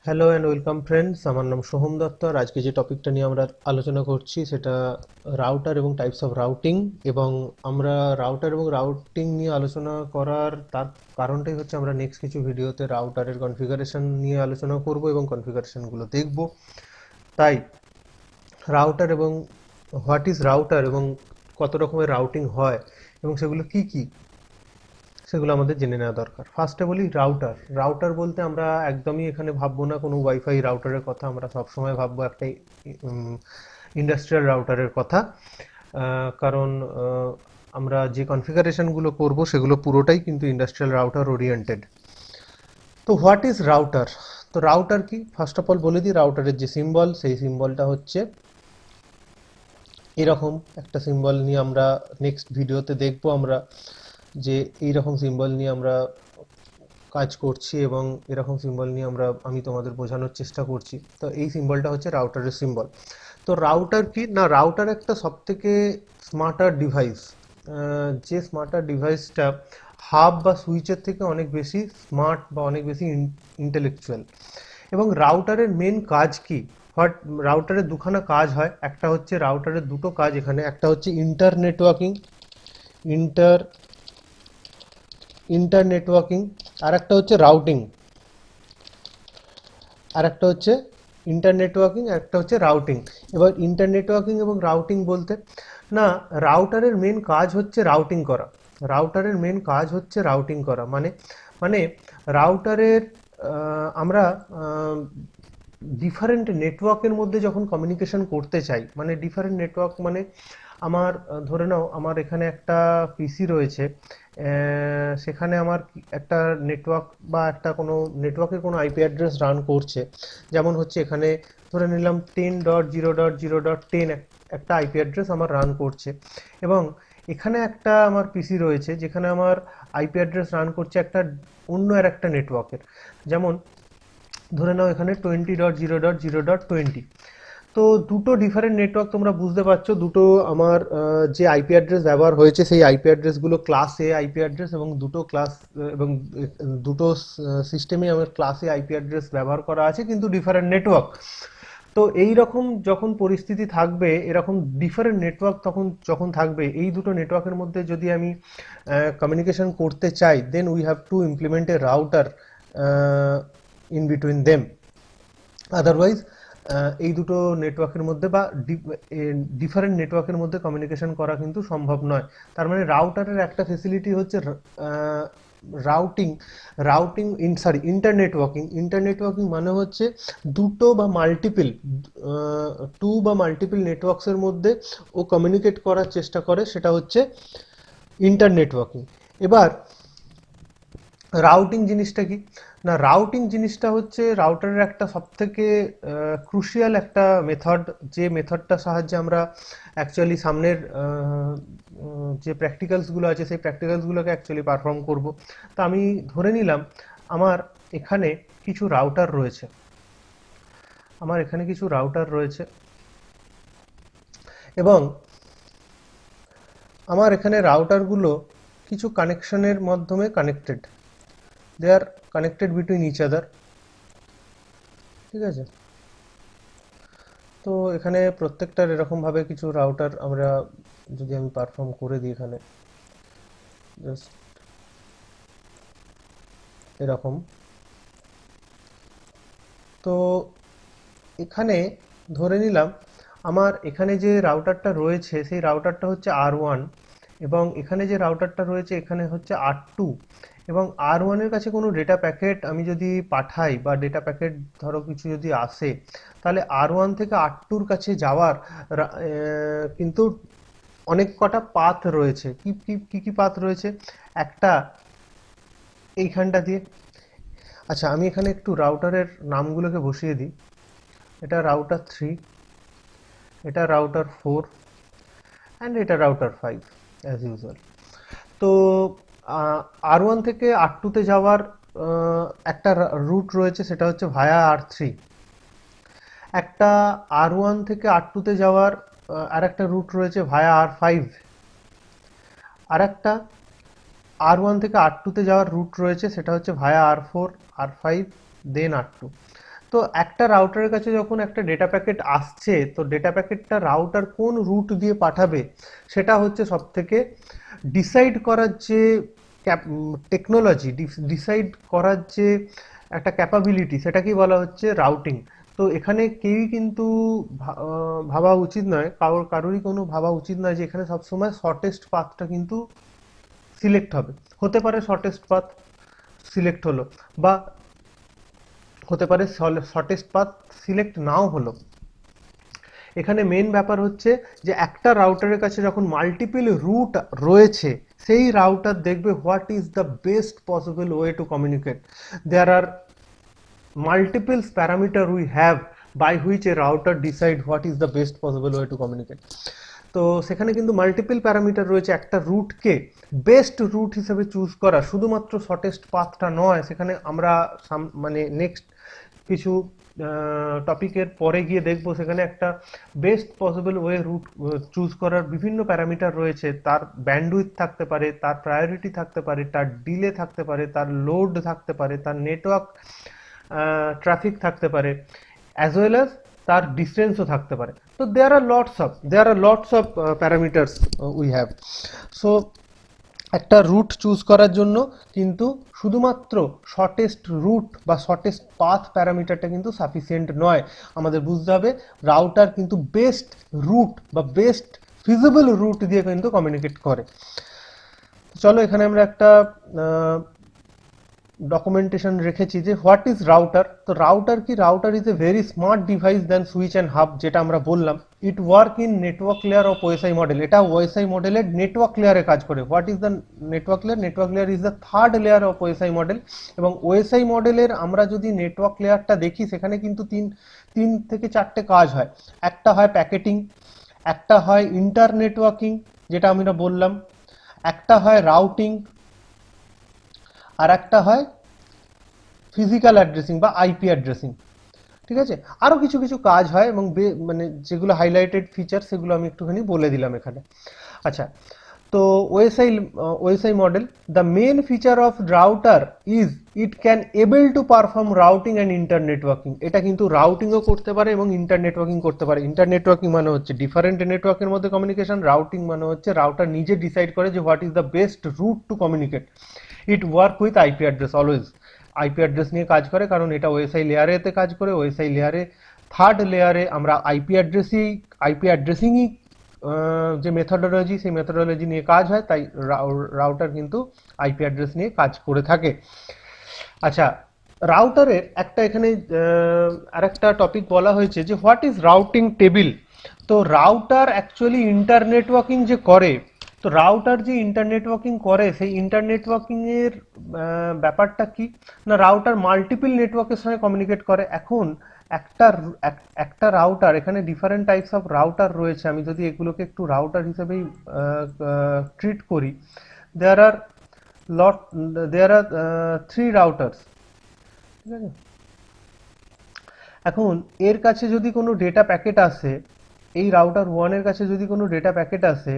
Hello and welcome friends, আমার নাম সোহম দত্ত। আর আজকে যে টপিকটা নিয়ে আমরা আলোচনা করছি সেটা রাউটার এবং টাইপস অফ রাউটিং। এবং আমরা রাউটার এবং রাউটিং নিয়ে আলোচনা করার তার কারণটাই হচ্ছে আমরা নেক্সট কিছু ভিডিওতে রাউটারের কনফিগারেশন নিয়ে আলোচনা করব এবং কনফিগারেশনগুলো দেখব। তাই রাউটার এবং হোয়াট ইজ রাউটার এবং কত রকমের রাউটিং হয় এবং সেগুলো কি কি সেগুলো আমাদের জেনে নেওয়া দরকার। ফার্স্টে বলি রাউটার। রাউটার বলতে আমরা একদমই এখানে ভাববো না কোনো ওয়াইফাই রাউটারের কথা, আমরা সবসময় ভাববো একটা ইন্ডাস্ট্রিয়াল রাউটারের কথা। কারণ আমরা যে কনফিগারেশনগুলো করব সেগুলো পুরোটাই কিন্তু ইন্ডাস্ট্রিয়াল রাউটার ওরিয়েন্টেড। তো হোয়াট ইজ রাউটার? তো রাউটার কি, ফার্স্ট অফ অল বলে দিই। রাউটারের যে সিম্বল, সেই সিম্বলটা হচ্ছে এরকম একটা সিম্বল নিয়ে আমরা নেক্সট ভিডিওতে দেখব আমরা যে এইরকম সিম্বল নিয়ে আমরা কাজ করছি এবং এরকম সিম্বল নিয়ে আমি তোমাদের বোঝানোর চেষ্টা করছি। তো এই সিম্বলটা হচ্ছে রাউটারের সিম্বল। তো রাউটার কি না, রাউটার একটা সবথেকে স্মার্টার ডিভাইস, যে স্মার্টার ডিভাইসটা হাব বা সুইচের থেকে অনেক বেশি স্মার্ট বা অনেক বেশি ইন্টেলেকচুয়াল। এবং রাউটারের মেন কাজ কি? হোয়াট রাউটারের দুখানা কাজ হয়। একটা হচ্ছে রাউটারের দুটো কাজ এখানে, একটা হচ্ছে inter networking, inter inter networking, আর একটা হচ্ছে রাউটিং। আর একটা হচ্ছে ইন্টার নেটওয়ার্কিং, একটা হচ্ছে রাউটিং। এবার ইন্টার নেটওয়ার্কিং এবং রাউটিং বলতে না, রাউটারের মেন কাজ হচ্ছে রাউটিং করা। রাউটারের মেন কাজ হচ্ছে রাউটিং করা মানে মানে রাউটারের আমরা ডিফারেন্ট নেটওয়ার্কের মধ্যে যখন কমিউনিকেশন করতে চাই, মানে ডিফারেন্ট নেটওয়ার্ক মানে আমার ধরে নাও আমার এখানে একটা পিসি রয়েছে, সেখানে আমার একটা নেটওয়ার্ক বা একটা কোনো নেটওয়ার্কের কোনো আইপি অ্যাড্রেস রান করছে। যেমন হচ্ছে এখানে ধরে নিলাম 10.0.0.10 একটা আইপি অ্যাড্রেস আমার রান করছে। এবং এখানে একটা আমার পিসি রয়েছে যেখানে আমার আইপি অ্যাড্রেস রান করছে একটা অন্য আর একটা নেটওয়ার্কের। যেমন ধরে নাও এখানে 20.0.0.20। তো দুটো ডিফারেন্ট নেটওয়ার্ক, তোমরা বুঝতে পারছো দুটো আমার যে আইপি অ্যাড্রেস ব্যবহার হয়েছে সেই আইপি অ্যাড্রেসগুলো ক্লাস এ আইপি অ্যাড্রেস, এবং দুটো ক্লাস এবং দুটো সিস্টেমে আমার ক্লাস এ আইপি অ্যাড্রেস ব্যবহার করা আছে কিন্তু ডিফারেন্ট নেটওয়ার্ক। তো এই রকম যখন পরিস্থিতি থাকবে, এরকম ডিফারেন্ট নেটওয়ার্ক তখন যখন থাকবে, এই দুটো নেটওয়ার্কের মধ্যে যদি আমি কমিউনিকেশন করতে চাই, then we have to implement a router in between them. Otherwise এই দুটো নেটওয়ার্কের মধ্যে বা ডিফারেন্ট নেটওয়ার্কের মধ্যে কমিউনিকেশন করা কিন্তু সম্ভব নয়। তার মানে রাউটারের একটা ফেসিলিটি হচ্ছে routing. Routing sorry inter networking. Inter networking মানে হচ্ছে দুটো বা মাল্টিপল টু বা মাল্টিপল নেটওয়ার্কসের মধ্যে ও কমিউনিকেট করার চেষ্টা করে, সেটা হচ্ছে ইন্টার নেটওয়ার্কিং। এবার রাউটিং জিনিসটা কি না, রাউটিং জিনিসটা হচ্ছে রাউটারের একটা সবথেকে ক্রুশিয়াল একটা মেথড, যে মেথডটার সাহায্যে আমরা অ্যাকচুয়ালি সামনের যে প্র্যাকটিক্যালসগুলো আছে সেই প্র্যাকটিক্যালসগুলোকে অ্যাকচুয়ালি পারফর্ম করব। তো আমি ধরে নিলাম আমার এখানে কিছু রাউটার রয়েছে, আমার এখানে কিছু রাউটার রয়েছে এবং আমার এখানে রাউটারগুলো কিছু কানেকশনের মাধ্যমে connected, they are connected between each other. ঠিক আছে? তো এখানে প্রত্যেকটার এরকমভাবে কিছু রাউটার আমরা যদি আমি পারফর্ম করে দিই এখানে জাস্ট এরকম। তো এখানে ধরে নিলাম আমার এখানে যে রাউটারটা রয়েছে সেই রাউটারটা হচ্ছে R1, এবং এখানে যে রাউটারটা রয়েছে এখানে হচ্ছে R2। এবং R1-এর কাছে কোনো ডেটা প্যাকেট আমি যদি পাঠাই বা ডেটা প্যাকেট ধরো কিছু যদি আসে, তাহলে R1 থেকে R2-র কাছে যাওয়ার কিন্তু অনেক কটা পাথ রয়েছে। কি কি কি কি পাথ রয়েছে? একটা এইখানটা দিয়ে। আচ্ছা, আমি এখানে একটু রাউটারের নামগুলোকে বসিয়ে দিই। এটা রাউটার 3, এটা রাউটার 4, অ্যান্ড এটা রাউটার 5 অ্যাজ ইউজুয়াল। তো R1 থেকে R2-তে যাওয়ার একটা রুট রয়েছে, সেটা হচ্ছে ভায়া R3। একটা R1 থেকে R2-তে যাওয়ার আর একটা রুট রয়েছে ভায়া R5। আর একটা R1 থেকে R2-তে যাওয়ার রুট রয়েছে, সেটা হচ্ছে ভায়া R4, R5, দেন R2। তো একটা রাউটারের কাছে যখন একটা ডেটা প্যাকেট আসছে, তো ডেটা প্যাকেটটা রাউটার কোন রুট দিয়ে পাঠাবে সেটা হচ্ছে সব থেকে ডিসাইড করার যে টেকনোলজি, ডিসাইড করার যে একটা ক্যাপাবিলিটি, সেটাকেই বলা হচ্ছে রাউটিং। তো এখানে কেউই কিন্তু ভাবা উচিত নয়, কারোরই কোনো ভাবা উচিত নয় যে এখানে সবসময় শর্টেস্ট পাথটা কিন্তু সিলেক্ট হবে। হতে পারে শর্টেস্ট পাথ সিলেক্ট হলো, বা হতে পারে শর্টেস্ট পাথ সিলেক্ট নাও হলো। এখানে মেন ব্যাপার হচ্ছে যে একটা রাউটারের কাছে যখন মাল্টিপল রুট রয়েছে, সেই রাউটার দেখবে what is the best possible way to communicate. There are multiple parameter we have by which a router decide what is the best possible way to communicate. তো সেখানে কিন্তু মাল্টিপল প্যারামিটার রয়েছে একটা রুটকে best root হিসেবে choose করা, শুধুমাত্র shortest পাথটা নয়। সেখানে আমরা মানে নেক্সট কিছু টপিকের পরে গিয়ে দেখব, সেখানে একটা best possible way route choose করার বিভিন্ন প্যারামিটার রয়েছে। তার ব্যান্ডউইথ থাকতে পারে, তার প্রায়োরিটি থাকতে পারে, তার ডিলে থাকতে পারে, তার লোড থাকতে পারে, তার নেটওয়ার্ক ট্রাফিক থাকতে পারে, অ্যাজ ওয়েল অ্যাজ তার ডিস্টেন্সও থাকতে পারে। তো there are lots of parameters we have. So একটা রুট চুজ করার জন্য কিন্তু শুধুমাত্র শর্টেস্ট রুট বা শর্টেস্ট পাথ প্যারামিটারটা কিন্তু সাফিসিয়েন্ট নয়। আমাদের বুঝতে হবে রাউটার কিন্তু বেস্ট রুট বা বেস্ট ফিজিবল রুট দিয়ে কিন্তু কমিউনিকেট করে। চলো এখানে আমরা একটা ডকুমেন্টেশন রেখেছি যে হোয়াট ইজ রাউটার। তো রাউটার কি? Router is a very smart device then switch and hub, যেটা আমরা বললাম। It work in network layer of OSI model. এটা ওএসআই মডেলের নেটওয়ার্ক লেয়ারে কাজ করে। What is the network layer? Network layer is the third layer of OSI model. এবং OSI মডেলের আমরা যদি নেটওয়ার্ক লেয়ারটা দেখি, সেখানে কিন্তু তিন থেকে চারটে কাজ হয়। একটা হয় প্যাকেটিং, একটা হয় ইন্টার নেটওয়ার্কিং যেটা আমরা বললাম, একটা হয় রাউটিং, আর একটা হয় ফিজিক্যাল অ্যাড্রেসিং বা আইপি অ্যাড্রেসিং। ঠিক আছে, আরও কিছু কিছু কাজ হয়, এবং মানে যেগুলো হাইলাইটেড ফিচার সেগুলো আমি একটুখানি বলে দিলাম এখানে। আচ্ছা, তো OSI model, the main feature of router is it can able to perform routing and internetworking. এটা কিন্তু রাউটিংও করতে পারে এবং ইন্টার নেটওয়ার্কিং করতে পারে। ইন্টার নেটওয়ার্কিং মানে হচ্ছে ডিফারেন্ট নেটওয়ার্কের মধ্যে কমিউনিকেশন, রাউটিং মানে হচ্ছে রাউটার নিজে ডিসাইড করে যে what is the best route to communicate. It work with IP address, always IP address নিয়ে কাজ করে, কারণ এটা ওএসআই লেয়ারেতে কাজ করে। ওএসআই লেয়ারে থার্ড লেয়ারে আমরা আইপি অ্যাড্রেসিংই যে মেথডোলজি, সেই মেথডোলজি নিয়ে কাজ হয়, তাই রাউটার কিন্তু আইপি অ্যাড্রেস নিয়ে কাজ করে থাকে। আচ্ছা, রাউটারের একটা এখানে আরেকটা টপিক বলা হয়েছে যে হোয়াট ইজ রাউটিং টেবিল। তো রাউটার অ্যাকচুয়ালি ইন্টার নেটওয়ার্কিং যে করে, তো রাউটার যে ইন্টার নেটওয়ার্কিং করে, সেই ইন্টার নেটওয়ার্কিং এর ব্যাপারটা কি না, রাউটার মাল্টিপল নেটওয়ার্কের সঙ্গে কমিউনিকেট করে। এখন একটা রাউটার, এখানে ডিফারেন্ট টাইপস অফ রাউটার রয়েছে। আমি যদি এগুলোকে একটু রাউটার হিসেবেই ট্রিট করি, দেয়ার আর লট দেয়ার আর 3 রাউটার্স। ঠিক আছে, এখন এর কাছে যদি কোনো ডেটা প্যাকেট আসে, এই রাউটার 1 এর কাছে যদি কোনো ডেটা প্যাকেট আসে,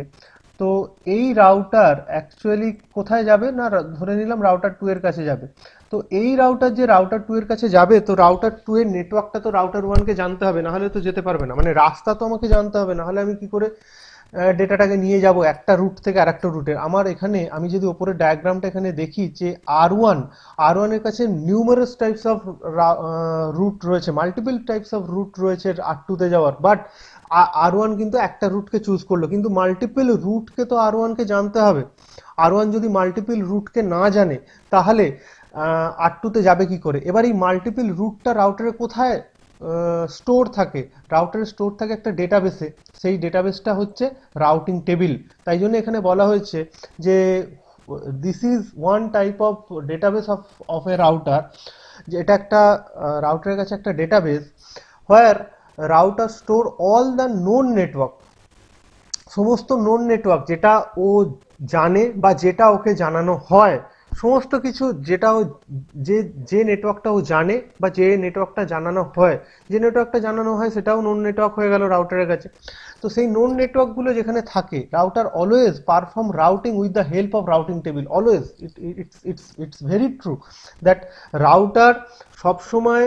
তো এই রাউটার অ্যাকচুয়ালি কোথায় যাবে না, ধরে নিলাম রাউটার 2 এর কাছে যাবে। তো এই রাউটার যে রাউটার 2 এর কাছে যাবে, তো রাউটার 2 এর নেটওয়ার্কটা তো রাউটার 1 কে জানতে হবে, না হলে তো যেতে পারবে না। মানে রাস্তা তো আমাকে জানতে হবে, না হলে আমি কি করে ডেটাটাকে নিয়ে যাব একটা রুট থেকে আরেকটা রুটে। আমার এখানে আমি যদি ওপরের ডায়াগ্রামটা এখানে দেখি যে আর ওয়ান এর কাছে নিউমারাস টাইপস অফ রুট রয়েছে, মাল্টিপল টাইপস অফ রুট রয়েছে আর2 তে যাওয়ার। বাট আর ওয়ান কিন্তু একটা রুটকে চুজ করলো, কিন্তু মাল্টিপল রুটকে তো আর1 কে জানতে হবে। আর1 যদি মাল্টিপল রুটকে না জানে, তাহলে আর2 তে যাবে কি করে? এবার এই মাল্টিপল রুটটা রাউটারে কোথায় স্টোর থাকে? রাউটারে স্টোর থাকে একটা ডেটাবেসে। সেই ডেটাবেসটা হচ্ছে রাউটিং টেবিল। তাই জন্য এখানে বলা হয়েছে যে this is one type of database of A router, যে এটা একটা রাউটারের কাছে একটা database where router store all the known network, সমস্ত নোন নেটওয়ার্ক যেটা ও জানে বা যেটা ওকে জানানো হয়, সমস্ত কিছু যেটা ও যে নেটওয়ার্কটা ও জানে বা যে নেটওয়ার্কটা জানানো হয়, সেটাও নোন নেটওয়ার্ক হয়ে গেল রাউটারের কাছে। তো সেই নোন নেটওয়ার্কগুলো যেখানে থাকে, router always perform routing with the help of routing table. Always it's very true that router সবসময়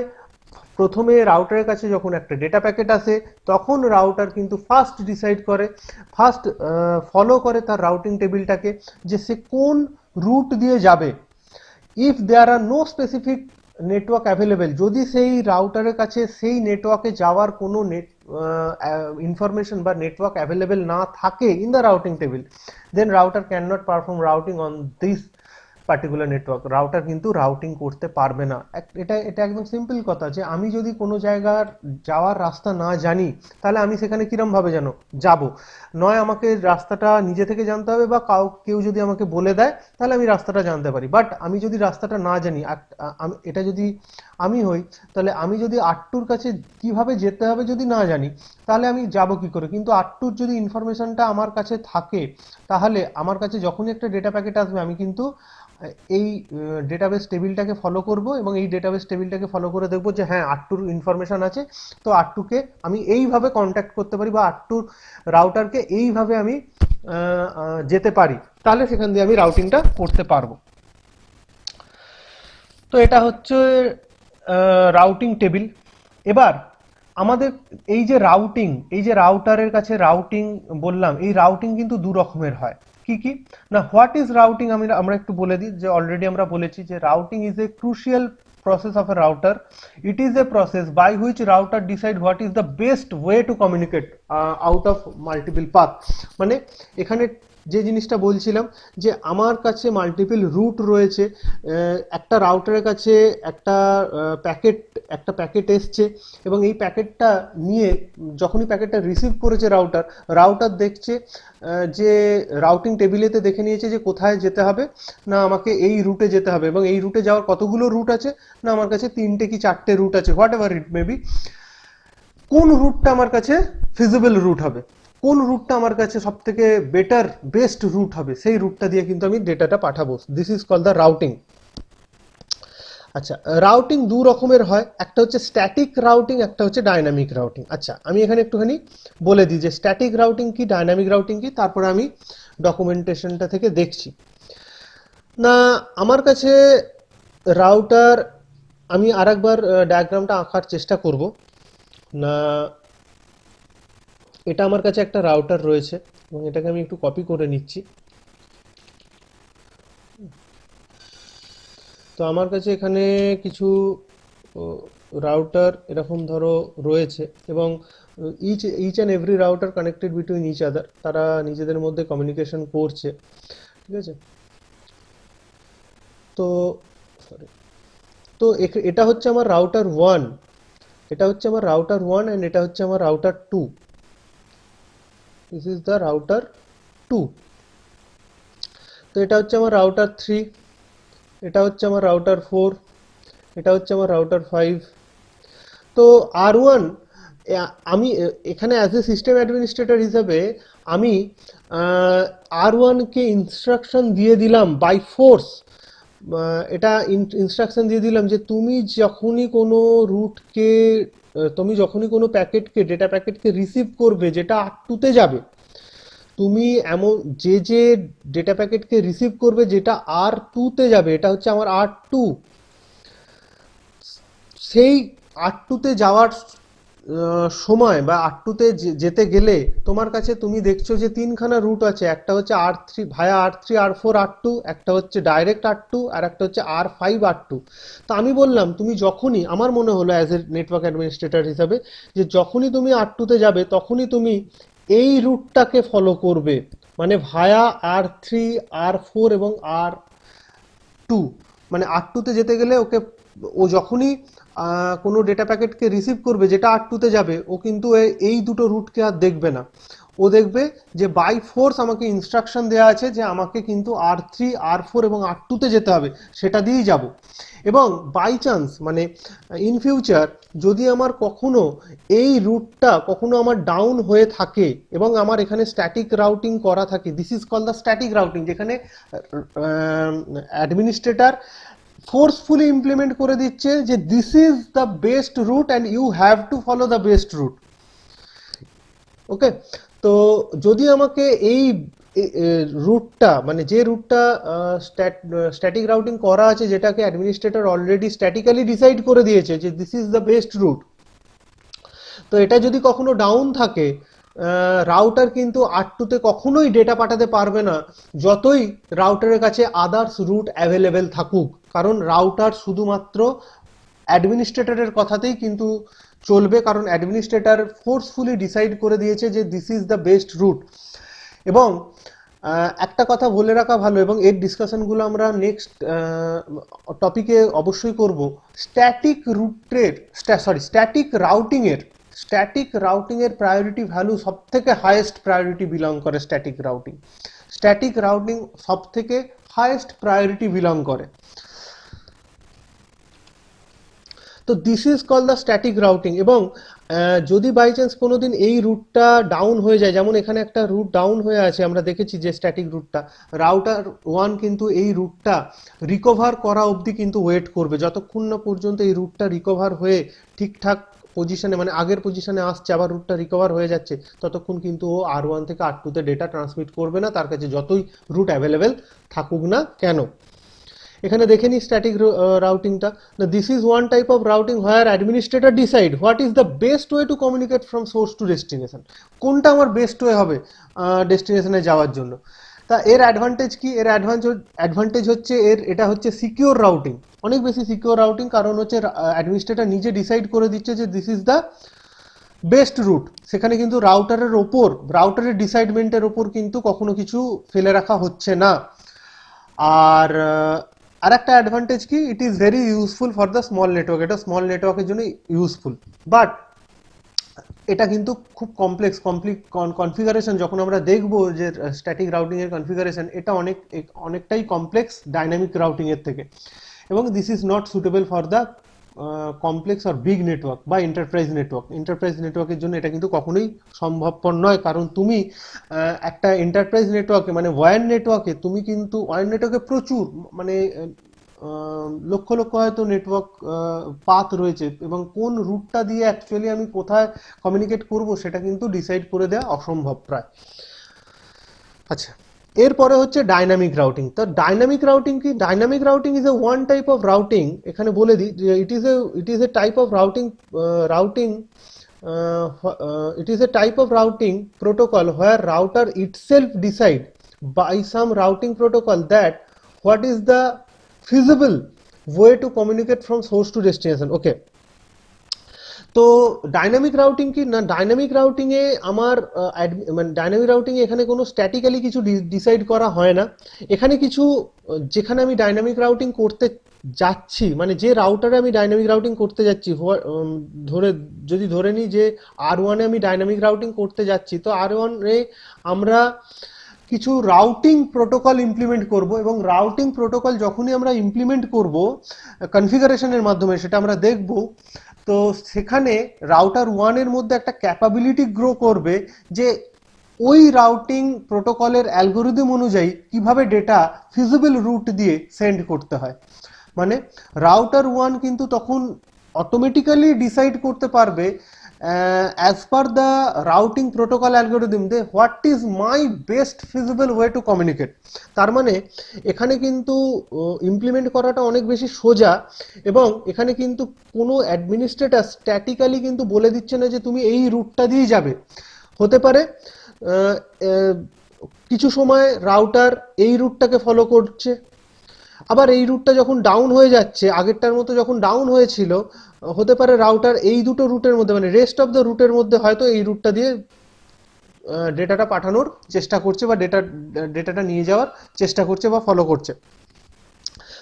প্রথমে রাউটারের কাছে যখন একটা ডেটা প্যাকেট আসে তখন রাউটার কিন্তু ফার্স্ট ডিসাইড করে, ফার্স্ট ফলো করে তার রাউটিং টেবিলটাকে, যে সে কোন রুট দিয়ে যাবে। If there are no specific network available, যদি সেই রাউটারের কাছে সেই নেটওয়ার্কে যাওয়ার কোনো ইনফরমেশন বা নেটওয়ার্ক অ্যাভেলেবেল না থাকে in the routing table, then router can not perform routing on this particular network. Router কিন্তু রাউটিং করতে পারবে না। এটা এটা একদম সিম্পল কথা, যে আমি যদি কোনো জায়গার যাওয়ার রাস্তা না জানি তাহলে আমি সেখানে কিরম ভাবে জানো যাব? নয় আমাকে রাস্তাটা নিজে থেকে জানতে হবে, বা কেউ যদি আমাকে বলে দেয় তাহলে আমি রাস্তাটা জানতে পারি। বাট আমি যদি রাস্তাটা না জানি, এটা যদি আমি হই, তাহলে আমি যদি আট্টুর কাছে কিভাবে যেতে হবে যদি না জানি, তাহলে আমি যাব কি করে? কিন্তু আট্টুর যদি ইনফরমেশনটা আমার কাছে থাকে, তাহলে আমার কাছে যখনই একটা ডেটা প্যাকেট আসবে আমি কিন্তু এই ডেটাবেস টেবিলটাকে ফলো করব, এবং এই ডেটাবেস টেবিলটাকে ফলো করে দেখব যে হ্যাঁ আট্টুর ইনফরমেশন আছে, তো আট্টুকে আমি এইভাবে কন্ট্যাক্ট করতে পারি, বা আট্টুর রাউটারকে এইভাবে আমি যেতে পারি, তাহলে সেখান দিয়ে আমি রাউটিংটা করতে পারবো। তো এটা হচ্ছে রাউটিং টেবিল। এবার আমাদের এই যে রাউটিং, এই যে রাউটারের কাছে রাউটিং বললাম, এই রাউটিং কিন্তু দু রকমের হয়। কি কি না, হোয়াট ইজ রাউটিং আমরা একটু বলে দিই, যে অলরেডি আমরা বলেছি যে routing is a crucial process of a router. It is a process by which router decide what is the best way to communicate out of multiple path. মানে এখানে যে জিনিসটা বলছিলাম, যে আমার কাছে মাল্টিপল রুট রয়েছে, একটা রাউটারের কাছে একটা প্যাকেট এসছে, এবং এই প্যাকেটটা নিয়ে যখনই প্যাকেটটা রিসিভ করেছে রাউটার দেখছে যে রাউটিং টেবিলেতে দেখে নিয়েছে যে কোথায় যেতে হবে, না আমাকে এই রুটে যেতে হবে, এবং এই রুটে যাওয়ার কতগুলো রুট আছে, না আমার কাছে 3টে কি 4টে রুট আছে, what ever it may be. কোন রুটটা আমার কাছে ফিজিবল রুট হবে, কোন রুটটা আমার কাছে সব থেকে বেটার বেস্ট রুট হবে, সেই রুটটা দিয়ে কিন্তু আমি ডেটাটা পাঠাবো। This is called the routing. আচ্ছা, রাউটিং দু রকমের হয়, একটা হচ্ছে স্ট্যাটিক রাউটিং, একটা হচ্ছে ডাইনামিক রাউটিং। আচ্ছা, আমি এখানে একটুখানি বলে দিই যে স্ট্যাটিক রাউটিং কি, ডাইনামিক রাউটিং কি, তারপরে আমি ডকুমেন্টেশনটা থেকে দেখছি। না, আমার কাছে রাউটার, আমি আরেকবার ডায়াগ্রামটা আঁকার চেষ্টা করব। না, এটা আমার কাছে একটা রাউটার রয়েছে, এবং এটাকে আমি একটু কপি করে নিচ্ছি। তো আমার কাছে এখানে কিছু রাউটার এরকম ধরো রয়েছে, এবং each and every router connected between each other, তারা নিজেদের মধ্যে কমিউনিকেশন করছে, ঠিক আছে। তো সরি, তো এটা হচ্ছে আমার রাউটার ওয়ান, এটা হচ্ছে আমার রাউটার ওয়ান, অ্যান্ড এটা হচ্ছে আমার router two. This is the router two. তো এটা হচ্ছে আমার রাউটার থ্রি, এটা হচ্ছে আমার রাউটার ফোর, এটা হচ্ছে আমার রাউটার ফাইভ। তো আর ওয়ান, আমি এখানে অ্যাজ এ সিস্টেম অ্যাডমিনিস্ট্রেটর হিসাবে আমি আর ওয়ানকে ইনস্ট্রাকশন দিয়ে দিলাম বাই ফোর্স, এটা ইনস্ট্রাকশন দিয়ে দিলাম যে তুমি যখনই কোনো প্যাকেটকে, ডেটা প্যাকেটকে রিসিভ করবে যেটা আর টুতে যাবে, তুমি এমন যে ডেটা প্যাকেটকে রিসিভ করবে যেটা আর টুতে যাবে, এটা হচ্ছে আমার আর টু, সেই আর টুতে যাওয়ার সময় বা আর টুতে যেতে গেলে তোমার কাছে, তুমি দেখছো যে তিনখানা রুট আছে, একটা হচ্ছে আর থ্রি ভায়া আর থ্রি আর ফোর আর টু, একটা হচ্ছে ডাইরেক্ট আর টু, আর একটা হচ্ছে আর ফাইভ আর টু। তো আমি বললাম, তুমি যখনই, আমার মনে হলো অ্যাজ এ নেটওয়ার্ক অ্যাডমিনিস্ট্রেটর হিসাবে, যে যখনই তুমি আর টুতে যাবে তখনই তুমি এই রুটটাকে ফলো করবে, মানে ভায়া আর থ্রি আর ফোর এবং আর টু। মানে আর টুতে যেতে গেলে ওকে, ও যখনই কোনো ডেটা প্যাকেটকে রিসিভ করবে যেটা আর টুতে যাবে, ও কিন্তু এই দুটো রুটকে আর দেখবে না। ও দেখবে যে বাই ফোর্স আমাকে ইনস্ট্রাকশন দেওয়া আছে যে আমাকে কিন্তু আর থ্রি আর ফোর এবং আর টুতে যেতে হবে, সেটা দিয়েই যাব। এবং বাই চান্স, মানে ইন ফিউচার যদি আমার কখনো এই রুটটা কখনো আমার ডাউন হয়ে থাকে, এবং আমার এখানে স্ট্যাটিক রাউটিং করা থাকে, this is call the static routing, যেখানে অ্যাডমিনিস্ট্রেটর ফোর্সফুলি ইমপ্লিমেন্ট করে দিচ্ছে যে this is the best route and you have to follow the best route. Okay, তো যদি আমাকে এই রুটটা মানে যে রুটটা স্ট্যাটিক রাউটিং করা আছে, যেটাকে অ্যাডমিনিস্ট্রেটর অলরেডি স্ট্যাটিক্যালি ডিসাইড করে দিয়েছে যে this is the best route, তো এটা যদি কখনো ডাউন থাকে, রাউটার কিন্তু R2 তে কখনোই ডেটা পাঠাতে পারবে না, যতই রাউটারের কাছে আদার্স রুট অ্যাভেলেবেল থাকুক, কারণ রাউটার শুধুমাত্র অ্যাডমিনিস্ট্রেটরের কথাতেই কিন্তু চলবে, কারণ অ্যাডমিনিস্ট্রেটর ফোর্সফুলি ডিসাইড করে দিয়েছে যে this is the best route. এবং একটা কথা বলে রাখা ভালো, এবং এর ডিসকাশনগুলো আমরা নেক্সট টপিকে অবশ্যই করব, স্ট্যাটিক রাউটিংয়ের প্রায়োরিটি ভ্যালু সব থেকে হায়েস্ট প্রায়োরিটি বিলং করে স্ট্যাটিক রাউটিং সব থেকে হায়েস্ট প্রায়োরিটি বিলং করে। তো this is call the static routing. এবং যদি বাই চান্স কোনোদিন এই রুটটা ডাউন হয়ে যায়, যেমন এখানে একটা রুট ডাউন হয়ে আছে, আমরা দেখেছি যে স্ট্যাটিক রুটটা, রাউটার 1 কিন্তু এই রুটটা রিকভার করা অবধি কিন্তু ওয়েট করবে, যতক্ষণ না পর্যন্ত এই রুটটা রিকভার হয়ে ঠিকঠাক পজিশনে, মানে আগের পজিশনে আসছে, আবার রুটটা রিকভার হয়ে যাচ্ছে, ততক্ষণ কিন্তু ও R1 থেকে R2 তে ডেটা ট্রান্সমিট করবে না, তার কাছে যতই রুট অ্যাভেলেবেল থাকুক না কেন। এখানে দেখে নিই স্ট্যাটিক রাউটিংটা। This is one type of routing where administrator decide what is the best way to communicate from source to destination. কোনটা আমার বেস্ট ওয়ে হবে ডেস্টিনেশনে যাওয়ার জন্য। তা এর অ্যাডভান্টেজ কি? এর অ্যাডভান্টেজ হচ্ছে এটা হচ্ছে সিকিওর রাউটিং, অনেক বেশি সিকিওর রাউটিং, কারণ হচ্ছে অ্যাডমিনিস্ট্রেটর নিজে ডিসাইড করে দিচ্ছে যে this is the best route. সেখানে কিন্তু রাউটারের ডিসাইডমেন্টের ওপর কিন্তু কখনো কিছু ফেলে রাখা হচ্ছে না। আর একটা অ্যাডভান্টেজ কি, ইট is very useful for the small network, এটা স্মল নেটওয়ার্কের জন্য ইউজফুল। বাট এটা কিন্তু খুব কমপ্লেক্স কনফিগারেশন, যখন আমরা দেখব যে স্ট্যাটিক রাউটিং এর কনফিগারেশন, এটা অনেকটাই কমপ্লেক্স ডাইনামিক রাউটিং এর থেকে, এবং this is not suitable for the complex আর বিগ নেটওয়ার্ক বা এন্টারপ্রাইজ নেটওয়ার্কের জন্য এটা কিন্তু কখনোই সম্ভবপর নয়। কারণ তুমি একটা এন্টারপ্রাইজ নেটওয়ার্কে, মানে ওয়্যার নেটওয়ার্কে প্রচুর, মানে লক্ষ লক্ষ হয়তো নেটওয়ার্ক পাথ রয়েছে, এবং কোন রুটটা দিয়ে অ্যাকচুয়ালি আমি কোথায় কমিউনিকেট করব সেটা কিন্তু ডিসাইড করে দেওয়া অসম্ভব প্রায়। আচ্ছা, এরপরে হচ্ছে ডাইনামিক রাউটিং। তো ডাইনামিক রাউটিং কি? Dynamic routing is a one type of routing, এখানে বলে দিই যে it is a type of routing protocol where router itself decide by some routing protocol that what is the feasible way to communicate from source to destination. Okay, তো dynamic routing কি না, dynamic routing এ আমার মানে dynamic routing এ এখানে কোনো statically কিছু decide করা হয় না। এখানে কিছু যেখানে আমি ডাইনামিক রাউটিং করতে যাচ্ছি, মানে যে রাউটারে আমি ডাইনামিক রাউটিং করতে যাচ্ছি, যদি ধরে নিই যে R1 এ আমি ডাইনামিক রাউটিং করতে যাচ্ছি, তো R1 এ আমরা কিছু রাউটিং প্রোটোকল ইমপ্লিমেন্ট করব, এবং রাউটিং প্রোটোকল যখনই আমরা ইমপ্লিমেন্ট করব কনফিগারেশনের মাধ্যমে, সেটা আমরা দেখব। তো সেখানে রাউটার 1 এর মধ্যে একটা ক্যাপাবিলিটি গ্রো করবে যে ওই রাউটিং প্রোটোকলের অ্যালগোরিদম অনুযায়ী কিভাবে ডেটা ফিজিবল রুট দিয়ে সেন্ড করতে হয়। মানে রাউটার 1 কিন্তু তখন অটোমেটিক্যালি ডিসাইড করতে পারবে as per the routing protocol algorithm যে what is my best feasible way to communicate। তার মানে এখানে কিন্তু ইমপ্লিমেন্ট করাটা অনেক বেশি সোজা, এবং এখানে কিন্তু কোনো অ্যাডমিনিস্ট্রেটর স্ট্যাটিক্যালি কিন্তু বলে দিচ্ছে না যে তুমি এই রুটটা দিয়ে যাবে। হতে পারে কিছু সময় রাউটার এই রুটটাকে ফলো করছে, আবার এই রুটটা যখন ডাউন হয়ে যাচ্ছে, আগেরটার মতো যখন ডাউন হয়েছিল, হতে পারে রাউটার এই দুটো রুটের মধ্যে, মানে রেস্ট অফ দ্য রুটের মধ্যে হয়তো এই রুটটা দিয়ে ডেটাটা পাঠানোর চেষ্টা করছে, বা ডেটাটা নিয়ে যাওয়ার চেষ্টা করছে বা ফলো করছে।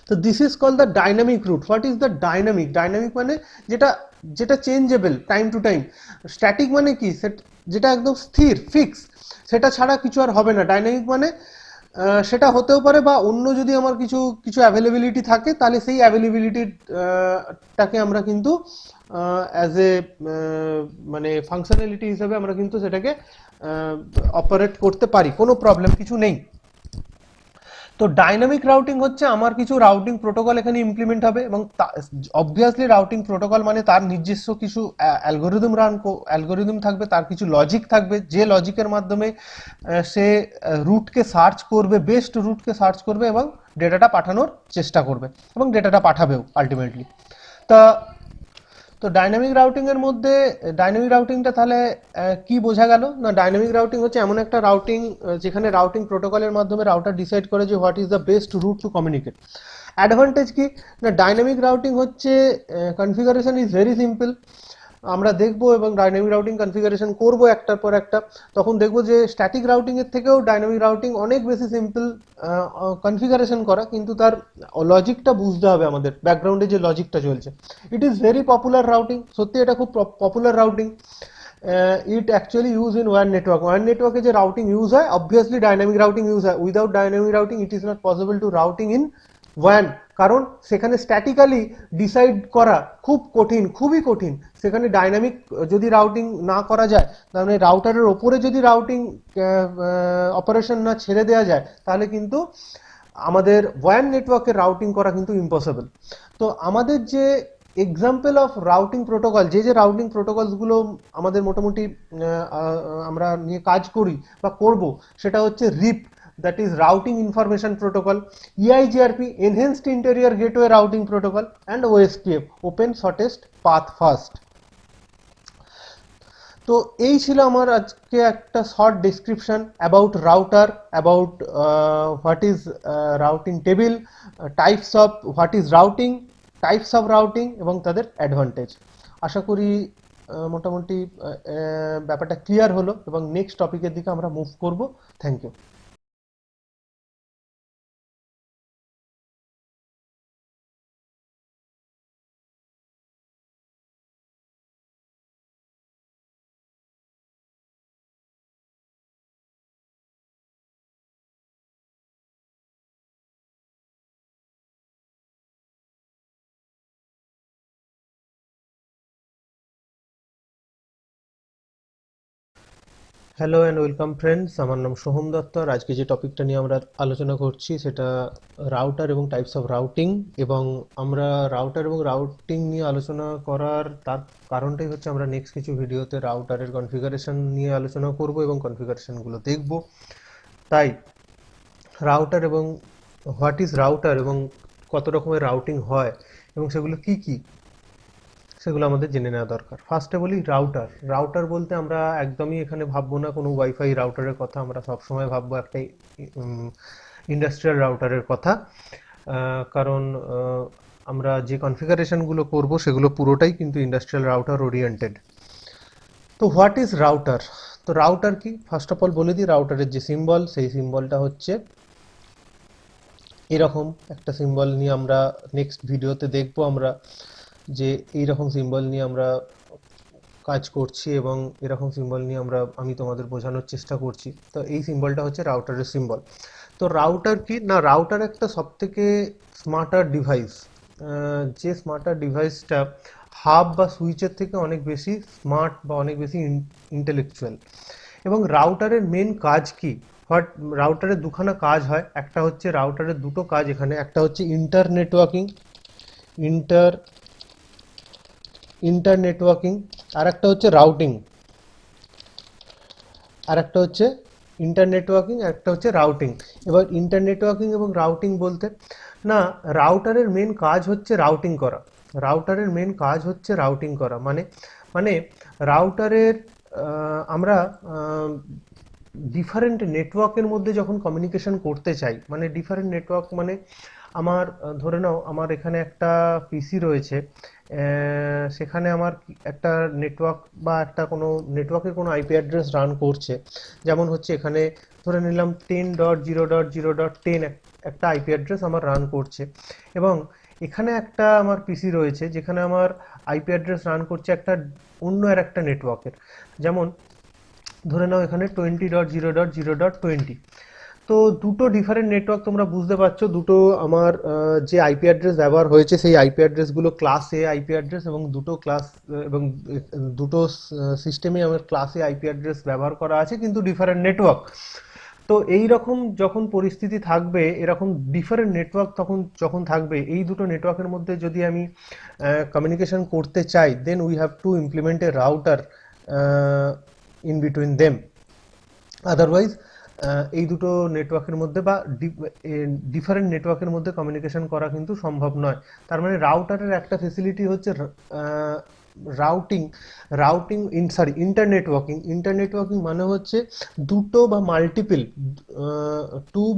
তো this is call the dynamic route. What is the dynamic? Dynamic মানে যেটা changeable time to time. Static মানে কি? যেটা একদম স্থির ফিক্স, সেটা ছাড়া কিছু আর হবে না। ডাইনামিক মানে সেটা হতেও পারে, বা অন্য যদি আমার কিছু অ্যাভেলেবিলিটি থাকে, তাহলে সেই অ্যাভেলেবিলিটিটাকে আমরা কিন্তু অ্যাজ এ মানে ফাংশনালিটি হিসেবে আমরা কিন্তু সেটাকে অপারেট করতে পারি, কোনো প্রবলেম কিছু নেই। তো ডাইনামিক রাউটিং হচ্ছে আমার কিছু রাউটিং প্রোটোকল এখানে ইমপ্লিমেন্ট হবে, এবং অবভিয়াসলি রাউটিং প্রোটোকল মানে তার নিজস্ব কিছু অ্যালগোরিদম থাকবে, তার কিছু লজিক থাকবে, যে লজিকের মাধ্যমে সে রুটকে সার্চ করবে, বেস্ট রুটকে সার্চ করবে এবং ডেটাটা পাঠানোর চেষ্টা করবে এবং ডেটাটা পাঠাবেও আলটিমেটলি। তা তো ডাইনামিক রাউটিং এর মধ্যে ডাইনামিক রাউটিংটা তাহলে কি বোঝা গেল না? ডাইনামিক রাউটিং হচ্ছে এমন একটা রাউটিং যেখানে রাউটিং প্রোটোকলের মাধ্যমে রাউটার ডিসাইড করে যে what is the best route to communicate. Advantage কি না? ডাইনামিক রাউটিং হচ্ছে কনফিগারেশন ইজ ভেরি সিম্পল। আমরা দেখবো এবং ডাইনামিক রাউটিং কনফিগারেশন করব একটার পর একটা, তখন দেখবো যে স্ট্যাটিক রাউটিং এর থেকেও ডাইনামিক রাউটিং অনেক বেশি সিম্পল কনফিগারেশন করা, কিন্তু তার লজিকটা বুঝতে হবে, আমাদের ব্যাকগ্রাউন্ডে যে লজিকটা চলছে। It is very popular routing, সত্যি এটা খুব popular routing. It actually use in ওয়্যান নেটওয়ার্ক। ওয়্যান নেটওয়ার্কে যে রাউটিং ইউজ হয়, অবভিয়াসলি ডাইনামিক রাউটিং ইউজ হয়। Without dynamic routing it is not possible to routing in ওয়্যান, কারণ সেখানে স্ট্যাটিক্যালি ডিসাইড করা খুব কঠিন, খুবই কঠিন। সেখানে ডাইনামিক যদি রাউটিং না করা যায়, তাহলে রাউটারের ওপরে যদি রাউটিং অপারেশন না ছেড়ে দেওয়া যায়, তাহলে কিন্তু আমাদের ওয়্যান নেটওয়ার্কের রাউটিং করা কিন্তু ইম্পসিবল। তো আমাদের যে এক্সাম্পল অফ রাউটিং প্রোটোকল, যে রাউটিং প্রোটোকলসগুলো আমাদের মোটামুটি আমরা নিয়ে কাজ করি বা করব, সেটা হচ্ছে রিপ, that is routing information protocol, EIGRP enhanced interior gateway routing protocol, and OSPF open shortest path first। তো এই ছিল আমার আজকে একটা short description about router, about what is routing table, types of what is routing, types of routing এবং তাদের advantage. আশা করি মোটামুটি ব্যাপারটা ক্লিয়ার হলো, এবং নেক্সট টপিকের দিকে আমরা মুভ করব। Thank you. Hello and welcome friends, আমার নাম সোহম দত্ত। আর আজকে যে টপিকটা নিয়ে আমরা আলোচনা করছি সেটা রাউটার এবং টাইপস অফ রাউটিং। এবং আমরা রাউটার এবং রাউটিং নিয়ে আলোচনা করার তার কারণটাই হচ্ছে আমরা নেক্সট কিছু ভিডিওতে রাউটারের কনফিগারেশন নিয়ে আলোচনা করব এবং কনফিগারেশনগুলো দেখব। তাই রাউটার এবং হোয়াট ইজ রাউটার এবং কত রকমের রাউটিং হয় এবং সেগুলো কি কি, সেগুলো আমাদের জেনে নেওয়া দরকার। ফার্স্টে বলি রাউটার। রাউটার বলতে আমরা একদমই এখানে ভাববো না কোনো ওয়াইফাই রাউটারের কথা, আমরা সবসময় ভাববো একটা ইন্ডাস্ট্রিয়াল রাউটারের কথা। কারণ আমরা যে কনফিগারেশনগুলো করব সেগুলো পুরোটাই কিন্তু ইন্ডাস্ট্রিয়াল রাউটার ওরিয়েন্টেড। তো হোয়াট ইজ রাউটার? তো রাউটার কি, ফার্স্ট অফ অল বলে দিই। রাউটারের যে সিম্বল, সেই সিম্বলটা হচ্ছে এরকম একটা সিম্বল নিয়ে আমরা নেক্সট ভিডিওতে দেখবো আমরা যে এইরকম সিম্বল নিয়ে আমরা কাজ করছি এবং এরকম সিম্বল নিয়ে আমি তোমাদের বোঝানোর চেষ্টা করছি। তো এই সিম্বলটা হচ্ছে রাউটারের সিম্বল। তো রাউটার কি না, রাউটার একটা সবথেকে স্মার্টার ডিভাইস, যে স্মার্টার ডিভাইসটা হাব বা সুইচের থেকে অনেক বেশি স্মার্ট বা অনেক বেশি ইন্টেলেকচুয়াল। এবং রাউটারের মেন কাজ কি? রাউটারের দুখানা কাজ হয়। একটা হচ্ছে রাউটারের দুটো কাজ এখানে, একটা হচ্ছে inter networking, inter inter networking, আর একটা হচ্ছে রাউটিং, আর একটা হচ্ছে ইন্টার নেটওয়ার্কিং, আর একটা হচ্ছে রাউটিং। এবার ইন্টার নেটওয়ার্কিং এবং রাউটিং বলতে না, রাউটারের মেন কাজ হচ্ছে রাউটিং করা। রাউটারের মেন কাজ হচ্ছে রাউটিং করা, মানে মানে রাউটারের আমরা ডিফারেন্ট নেটওয়ার্কের মধ্যে যখন কমিউনিকেশন করতে চাই, মানে ডিফারেন্ট নেটওয়ার্ক মানে আমার ধরে নাও আমার এখানে একটা পিসি রয়েছে, সেখানে আমার একটা নেটওয়ার্ক বা একটা কোনো নেটওয়ার্কের কোনো আইপি অ্যাড্রেস রান করছে। যেমন হচ্ছে এখানে ধরে নিলাম 10.0.0.10 একটা আইপি অ্যাড্রেস আমার রান করছে, এবং এখানে একটা আমার পিসি রয়েছে যেখানে আমার আইপি অ্যাড্রেস রান করছে একটা অন্য আর একটা নেটওয়ার্কের। যেমন ধরে নাও এখানে 20.0.0.20। তো দুটো ডিফারেন্ট নেটওয়ার্ক, তোমরা বুঝতে পারছো দুটো আমার যে আইপি অ্যাড্রেস ব্যবহার হয়েছে সেই আইপি অ্যাড্রেসগুলো ক্লাস এ আইপি অ্যাড্রেস, এবং দুটো সিস্টেমে আমার ক্লাস এ আইপি অ্যাড্রেস ব্যবহার করা আছে, কিন্তু ডিফারেন্ট নেটওয়ার্ক। তো এই রকম যখন পরিস্থিতি থাকবে, এরকম ডিফারেন্ট নেটওয়ার্ক তখন যখন থাকবে, এই দুটো নেটওয়ার্কের মধ্যে যদি আমি কমিউনিকেশন করতে চাই, then we have to implement a router in between them. Otherwise এই দুটো নেটওয়ার্কের মধ্যে বা ডিফারেন্ট নেটওয়ার্কের মধ্যে কমিউনিকেশন করা কিন্তু সম্ভব নয়। তার মানে রাউটারের একটা ফেসিলিটি হচ্ছে রাউটিং। ইন্টারনেটওয়ার্কিং মানে হচ্ছে দুটো বা মাল্টিপল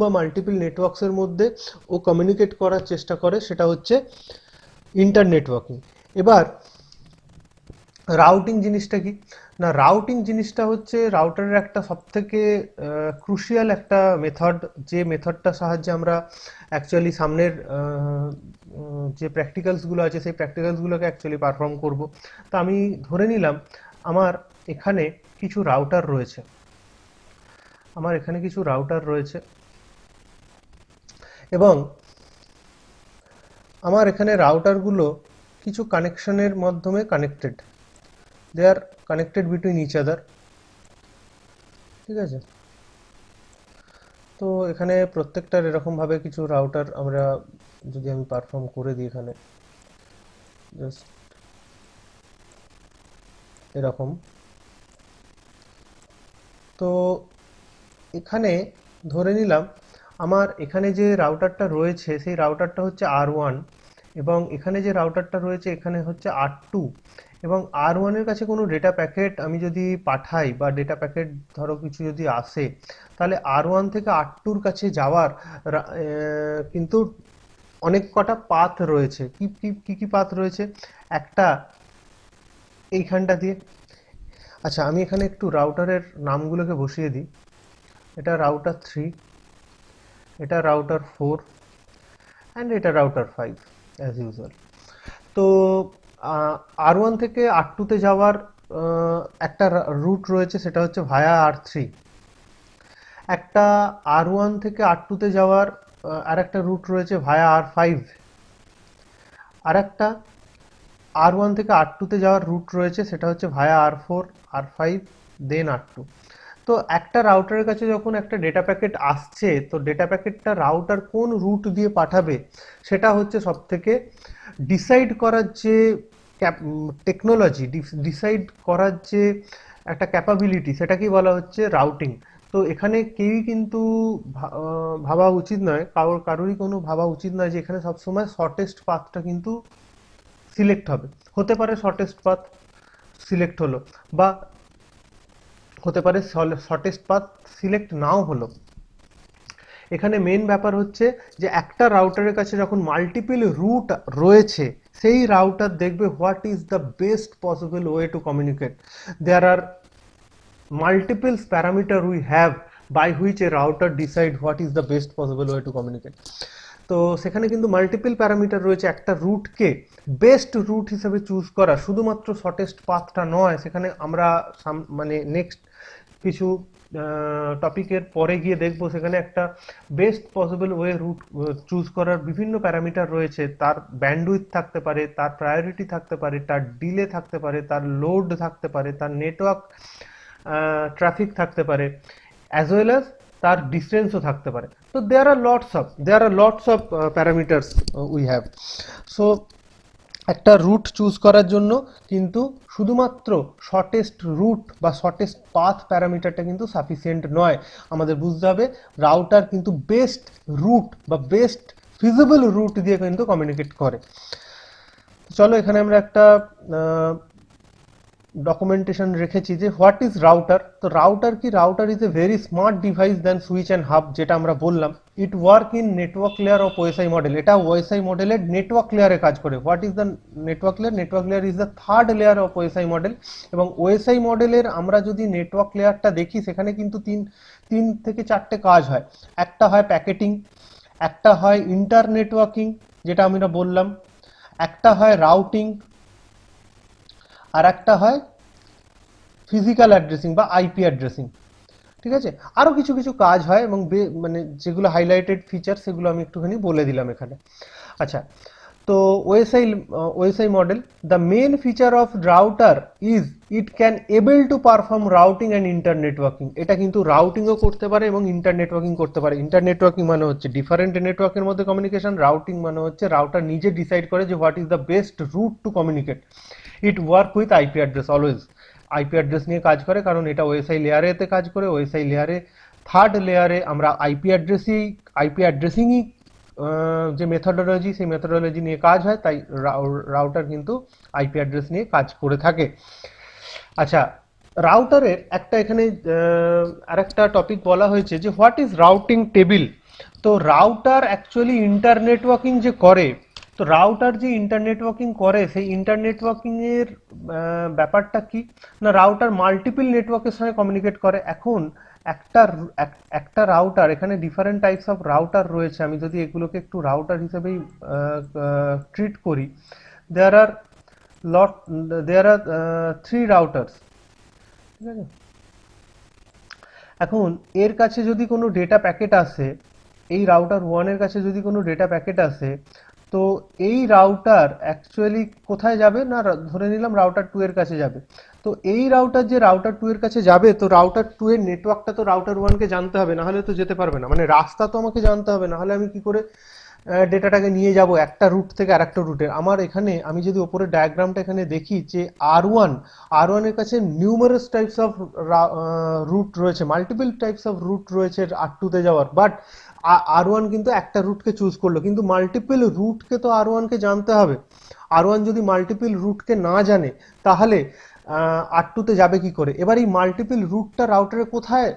বা মাল্টিপল নেটওয়ার্কসের মধ্যে ও কমিউনিকেট করার চেষ্টা করে, সেটা হচ্ছে ইন্টারনেটওয়ার্কিং। এবার রাউটিং জিনিসটা কি না, রাউটিং জিনিসটা হচ্ছে রাউটারের একটা সবথেকে ক্রুশিয়াল একটা মেথড, যে মেথডটার সাহায্যে আমরা অ্যাকচুয়ালি সামনের যে প্র্যাকটিক্যালসগুলো আছে সেই প্র্যাকটিক্যালসগুলোকে অ্যাকচুয়ালি পারফর্ম করব। তো আমি ধরে নিলাম আমার এখানে কিছু রাউটার রয়েছে, এবং আমার এখানে রাউটারগুলো কিছু কানেকশনের মাধ্যমে connected, they are connected between each other. ঠিক আছে, তো এখানে প্রত্যেকটার এরকমভাবে কিছু রাউটার আমরা যদি আমি পারফর্ম করে দিই এখানে জাস্ট এরকম, তো এখানে ধরে নিলাম আমার এখানে যে রাউটারটা রয়েছে সেই রাউটারটা হচ্ছে R1, এবং এখানে যে রাউটারটা রয়েছে এখানে হচ্ছে R2, এবং R1 এর কাছে কোনো ডেটা প্যাকেট আমি যদি পাঠাই বা ডেটা প্যাকেট ধরো কিছু যদি আসে, তাহলে R1 থেকে R2 কাছে যাওয়ার কিন্তু অনেক কটা পাথ রয়েছে। কি কি কি কি পাথ রয়েছে? একটা এইখানটা দিয়ে। আচ্ছা, আমি এখানে একটু রাউটারের নামগুলোকে বসিয়ে দিই। এটা রাউটার 3, এটা রাউটার 4, অ্যান্ড এটা রাউটার 5 অ্যাজ ইউজুয়াল। তো R1 থেকে R2 তে যাওয়ার একটা রুট রয়েছে, সেটা হচ্ছে ভায়া R3। একটা R1 থেকে R2 তে যাওয়ার আর একটা রুট রয়েছে ভায়া R5। আর একটা R1 থেকে R2 তে যাওয়ার রুট রয়েছে, সেটা হচ্ছে ভায়া R4, R5, দেন R2। তো একটা রাউটারের কাছে যখন একটা ডেটা প্যাকেট আসছে, তো ডেটা প্যাকেটটা রাউটার কোন রুট দিয়ে পাঠাবে সেটা হচ্ছে সবথেকে ডিসাইড করার যে টেকনোলজি, ডিসাইড করার যে একটা ক্যাপাবিলিটি, সেটাকেই বলা হচ্ছে রাউটিং। তো এখানে কেউই কিন্তু ভাবা উচিত নয়, কারোরই কোনো ভাবা উচিত নয় যে এখানে সবসময় শর্টেস্ট পাথটা কিন্তু সিলেক্ট হবে। হতে পারে শর্টেস্ট পাথ সিলেক্ট হলো, বা হতে পারে শর্টেস্ট পাথ সিলেক্ট নাও হলো। এখানে মেন ব্যাপার হচ্ছে যে একটা রাউটারের কাছে যখন মাল্টিপল রুট রয়েছে, সেই রাউটার দেখবে what is the best possible way to communicate. There are multiple parameter we have by which a router decide what is the best possible way to communicate. তো সেখানে কিন্তু মাল্টিপল প্যারামিটার রয়েছে একটা রুটকে best root হিসেবে choose করা, শুধুমাত্র shortest পাথটা নয়। সেখানে আমরা মানে নেক্সট কিছু টপিকের পরে গিয়ে দেখব, সেখানে একটা best possible way route choose করার বিভিন্ন প্যারামিটার রয়েছে। তার ব্যান্ডউইথ থাকতে পারে, তার প্রায়োরিটি থাকতে পারে, তার ডিলে থাকতে পারে, তার লোড থাকতে পারে, তার নেটওয়ার্ক ট্রাফিক থাকতে পারে, অ্যাজ ওয়েল অ্যাজ তার ডিস্টেন্সও থাকতে পারে। তো there are lots of parameters we have. So একটা রুট চুজ করার জন্য কিন্তু শুধুমাত্র শর্টেস্ট রুট বা শর্টেস্ট পাথ প্যারামিটারটা কিন্তু সাফিসিয়েন্ট নয়। আমাদের বুঝতে হবে রাউটার কিন্তু বেস্ট রুট বা বেস্ট ফিজিবল রুট দিয়ে কিন্তু কমিউনিকেট করে। চলো এখানে আমরা একটা ডকুমেন্টেশন রেখেছি যে হোয়াট ইজ রাউটার। তো রাউটার কি? Router is a very smart device then switch and hub, যেটা আমরা বললাম। It work in network layer of OSI model. এটা ওএসআই মডেলের নেটওয়ার্ক লেয়ারে কাজ করে। What is the network layer? Network layer is the third layer of OSI model. এবং OSI মডেলের আমরা যদি নেটওয়ার্ক লেয়ারটা দেখি, সেখানে কিন্তু তিন থেকে চারটে কাজ হয়। একটা হয় প্যাকেটিং, একটা হয় ইন্টার নেটওয়ার্কিং যেটা আমরা বললাম, একটা হয় রাউটিং, আর একটা হয় ফিজিক্যাল অ্যাড্রেসিং বা আইপি অ্যাড্রেসিং। ঠিক আছে, আরও কিছু কিছু কাজ হয়, এবং মানে যেগুলো হাইলাইটেড ফিচার সেগুলো আমি একটুখানি বলে দিলাম এখানে। আচ্ছা, তো OSI model, the main feature of router is it can able to perform routing and internetworking. এটা কিন্তু রাউটিংও করতে পারে এবং ইন্টার নেটওয়ার্কিং করতে পারে। ইন্টার নেটওয়ার্কিং মানে হচ্ছে ডিফারেন্ট নেটওয়ার্কের মধ্যে কমিউনিকেশন, রাউটিং মানে হচ্ছে রাউটার নিজে ডিসাইড করে যে what is the best route to communicate. It work with IP address, always IP address নিয়ে কাজ করে, কারণ এটা ওএসআই লেয়ারেতে কাজ করে। ওএসআই লেয়ারে থার্ড লেয়ারে আমরা আইপি অ্যাড্রেসিংই যে মেথডোলজি, সেই মেথডোলজি নিয়ে কাজ হয়, তাই রাউটার কিন্তু আইপি অ্যাড্রেস নিয়ে কাজ করে থাকে। আচ্ছা, রাউটারের একটা এখানে আরেকটা টপিক বলা হয়েছে যে হোয়াট ইজ রাউটিং টেবিল। তো রাউটার অ্যাকচুয়ালি ইন্টার নেটওয়ার্কিং যে করে, তো রাউটার যে ইন্টার নেটওয়ার্কিং করে, সেই ইন্টার নেটওয়ার্কিং এর ব্যাপারটা কি না, রাউটার মাল্টিপল নেটওয়ার্কের সঙ্গে কমিউনিকেট করে। এখন একটা রাউটার, এখানে ডিফারেন্ট টাইপস অফ রাউটার রয়েছে, আমি যদি এগুলোকে একটু রাউটার হিসেবেই ট্রিট করি, দেয়ার আর থ্রি রাউটার্স, ঠিক আছে। এখন এর কাছে যদি কোনো ডেটা প্যাকেট আসে, এই রাউটার ওয়ানের কাছে যদি কোনো ডেটা প্যাকেট আসে, তো এই রাউটার অ্যাকচুয়ালি কোথায় যাবে না, ধরে নিলাম রাউটার 2 এর কাছে যাবে। তো এই রাউটার যে রাউটার 2 এর কাছে যাবে, তো রাউটার 2 এর নেটওয়ার্কটা তো রাউটার 1 কে জানতে হবে, না হলে তো যেতে পারবে না। মানে রাস্তা তো আমাকে জানতে হবে, না হলে আমি কি করে ডেটাটাকে নিয়ে যাব একটা রুট থেকে আরেকটা রুটে। আমার এখানে আমি যদি ওপরের ডায়াগ্রামটা এখানে দেখি যে আর ওয়ান এর কাছে নিউমারাস টাইপস অফ রুট রয়েছে, মাল্টিপল টাইপস অফ রুট রয়েছে আর2 তে যাওয়ার, বাট আর ওয়ান কিন্তু একটা রুটকে চুজ করলো, কিন্তু মাল্টিপল রুটকে তো আর ওয়ান কে জানতে হবে। আর ওয়ান যদি মাল্টিপল রুটকে না জানে, তাহলে আর2 তে যাবে কি করে? এবার এই মাল্টিপল রুটটা রাউটারে কোথায়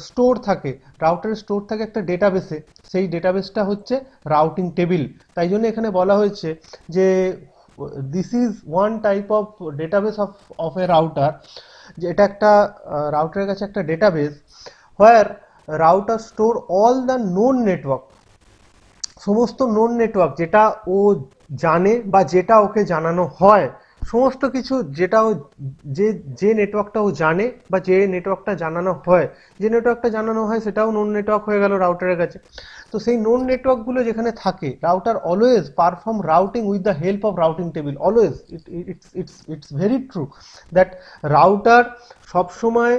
স্টোর থাকে? রাউটারে স্টোর থাকে একটা ডেটাবেসে, সেই ডেটাবেসটা হচ্ছে রাউটিং টেবিল। তাই জন্য এখানে বলা হয়েছে যে this is one type of database of A router, যে এটা একটা রাউটারের কাছে একটা database where router store all the known network, সমস্ত নোন নেটওয়ার্ক যেটা ও জানে বা যেটা ওকে জানানো হয়, সমস্ত কিছু যেটা ও যে নেটওয়ার্কটা ও জানে বা যে নেটওয়ার্কটা জানানো হয়, সেটাও নোন নেটওয়ার্ক হয়ে গেল রাউটারের কাছে। তো সেই নোন নেটওয়ার্কগুলো যেখানে থাকে, router always perform routing with the help of routing table. Always it's very true that router সবসময়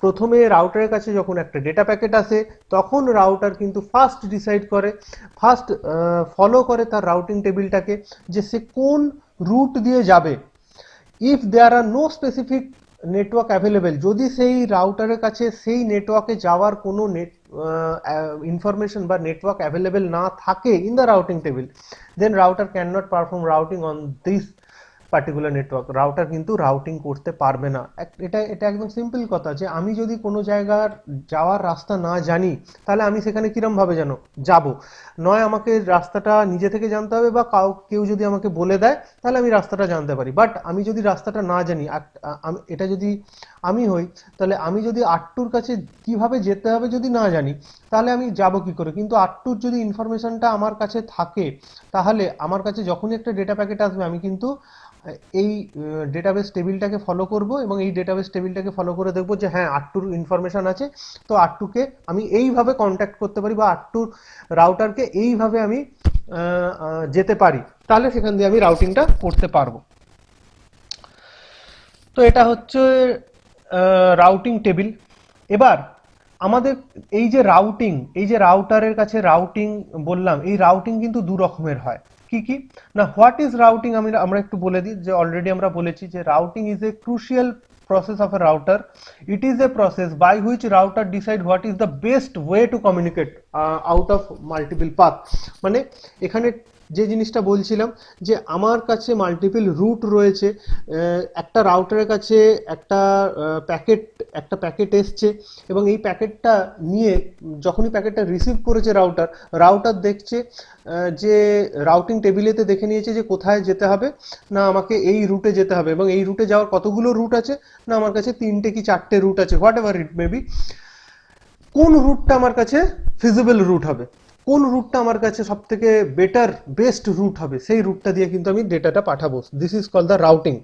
প্রথমে রাউটারের কাছে যখন একটা ডেটা প্যাকেট আসে, তখন রাউটার কিন্তু ফার্স্ট ফলো করে তার রাউটিং টেবিলটাকে, যে সে কোন রুট দিয়ে যাবে। If there are no specific network available, যদি সেই রাউটারের কাছে সেই নেটওয়ার্কে যাওয়ার কোনো ইনফরমেশন বা নেটওয়ার্ক অ্যাভেলেবেল না থাকে in the routing table, then router can not perform routing on this particular network. Router কিন্তু রাউটিং করতে পারবে না। এটা একদম সিম্পল কথা, যে আমি যদি কোনো জায়গার যাওয়ার রাস্তা না জানি, তাহলে আমি সেখানে কিরমভাবে যাব? নয় আমাকে রাস্তাটা নিজে থেকে জানতে হবে, বা কেউ যদি আমাকে বলে দেয় তাহলে আমি রাস্তাটা জানতে পারি। বাট আমি যদি রাস্তাটা না জানি, এটা যদি আমি হই, তাহলে আমি যদি আর2 কাছে কিভাবে যেতে হবে যদি না জানি, তাহলে আমি যাব কি করে? কিন্তু আর2 যদি ইনফরমেশনটা আমার কাছে থাকে, তাহলে আমার কাছে যখনই একটা ডেটা প্যাকেট আসবে, আমি কিন্তু এই ডেটাবেস টেবিলটাকে ফলো করব, এবং এই ডেটাবেস টেবিলটাকে ফলো করে দেখব যে হ্যাঁ আর2 ইনফরমেশন আছে, তো আর2কে আমি এইভাবে কন্ট্যাক্ট করতে পারি, বা আর2 রাউটারকে এইভাবে আমি যেতে পারি, তাহলে সেখান দিয়ে আমি রাউটিংটা করতে পারবো। তো এটা হচ্ছে রাউটিং টেবিল। এবার আমাদের এই যে রাউটারের কাছে রাউটিং বললাম, এই রাউটিং কিন্তু দু রকমের হয়। কি কি না, হোয়াট ইজ রাউটিং আমরা একটু বলে দিই, যে অলরেডি আমরা বলেছি যে routing is a crucial process of a router. It is a process by which router decide what is the best way to communicate out of multiple path. মানে এখানে যে জিনিসটা বলছিলাম, যে আমার কাছে মাল্টিপল রুট রয়েছে, একটা রাউটারের কাছে একটা প্যাকেট এসছে, এবং এই প্যাকেটটা নিয়ে যখনই প্যাকেটটা রিসিভ করেছে রাউটার দেখছে যে রাউটিং টেবিলেতে দেখে নিয়েছে যে কোথায় যেতে হবে, না আমাকে এই রুটে যেতে হবে, এবং এই রুটে যাওয়ার কতগুলো রুট আছে, না আমার কাছে 3টে কি 4টে রুট আছে, what ever it may be. কোন রুটটা আমার কাছে ফিজিবল রুট হবে, কোন রুটটা আমার কাছে সব থেকে বেস্ট রুট হবে, সেই রুটটা দিয়ে কিন্তু আমি ডেটাটা পাঠাবো। This is called the routing.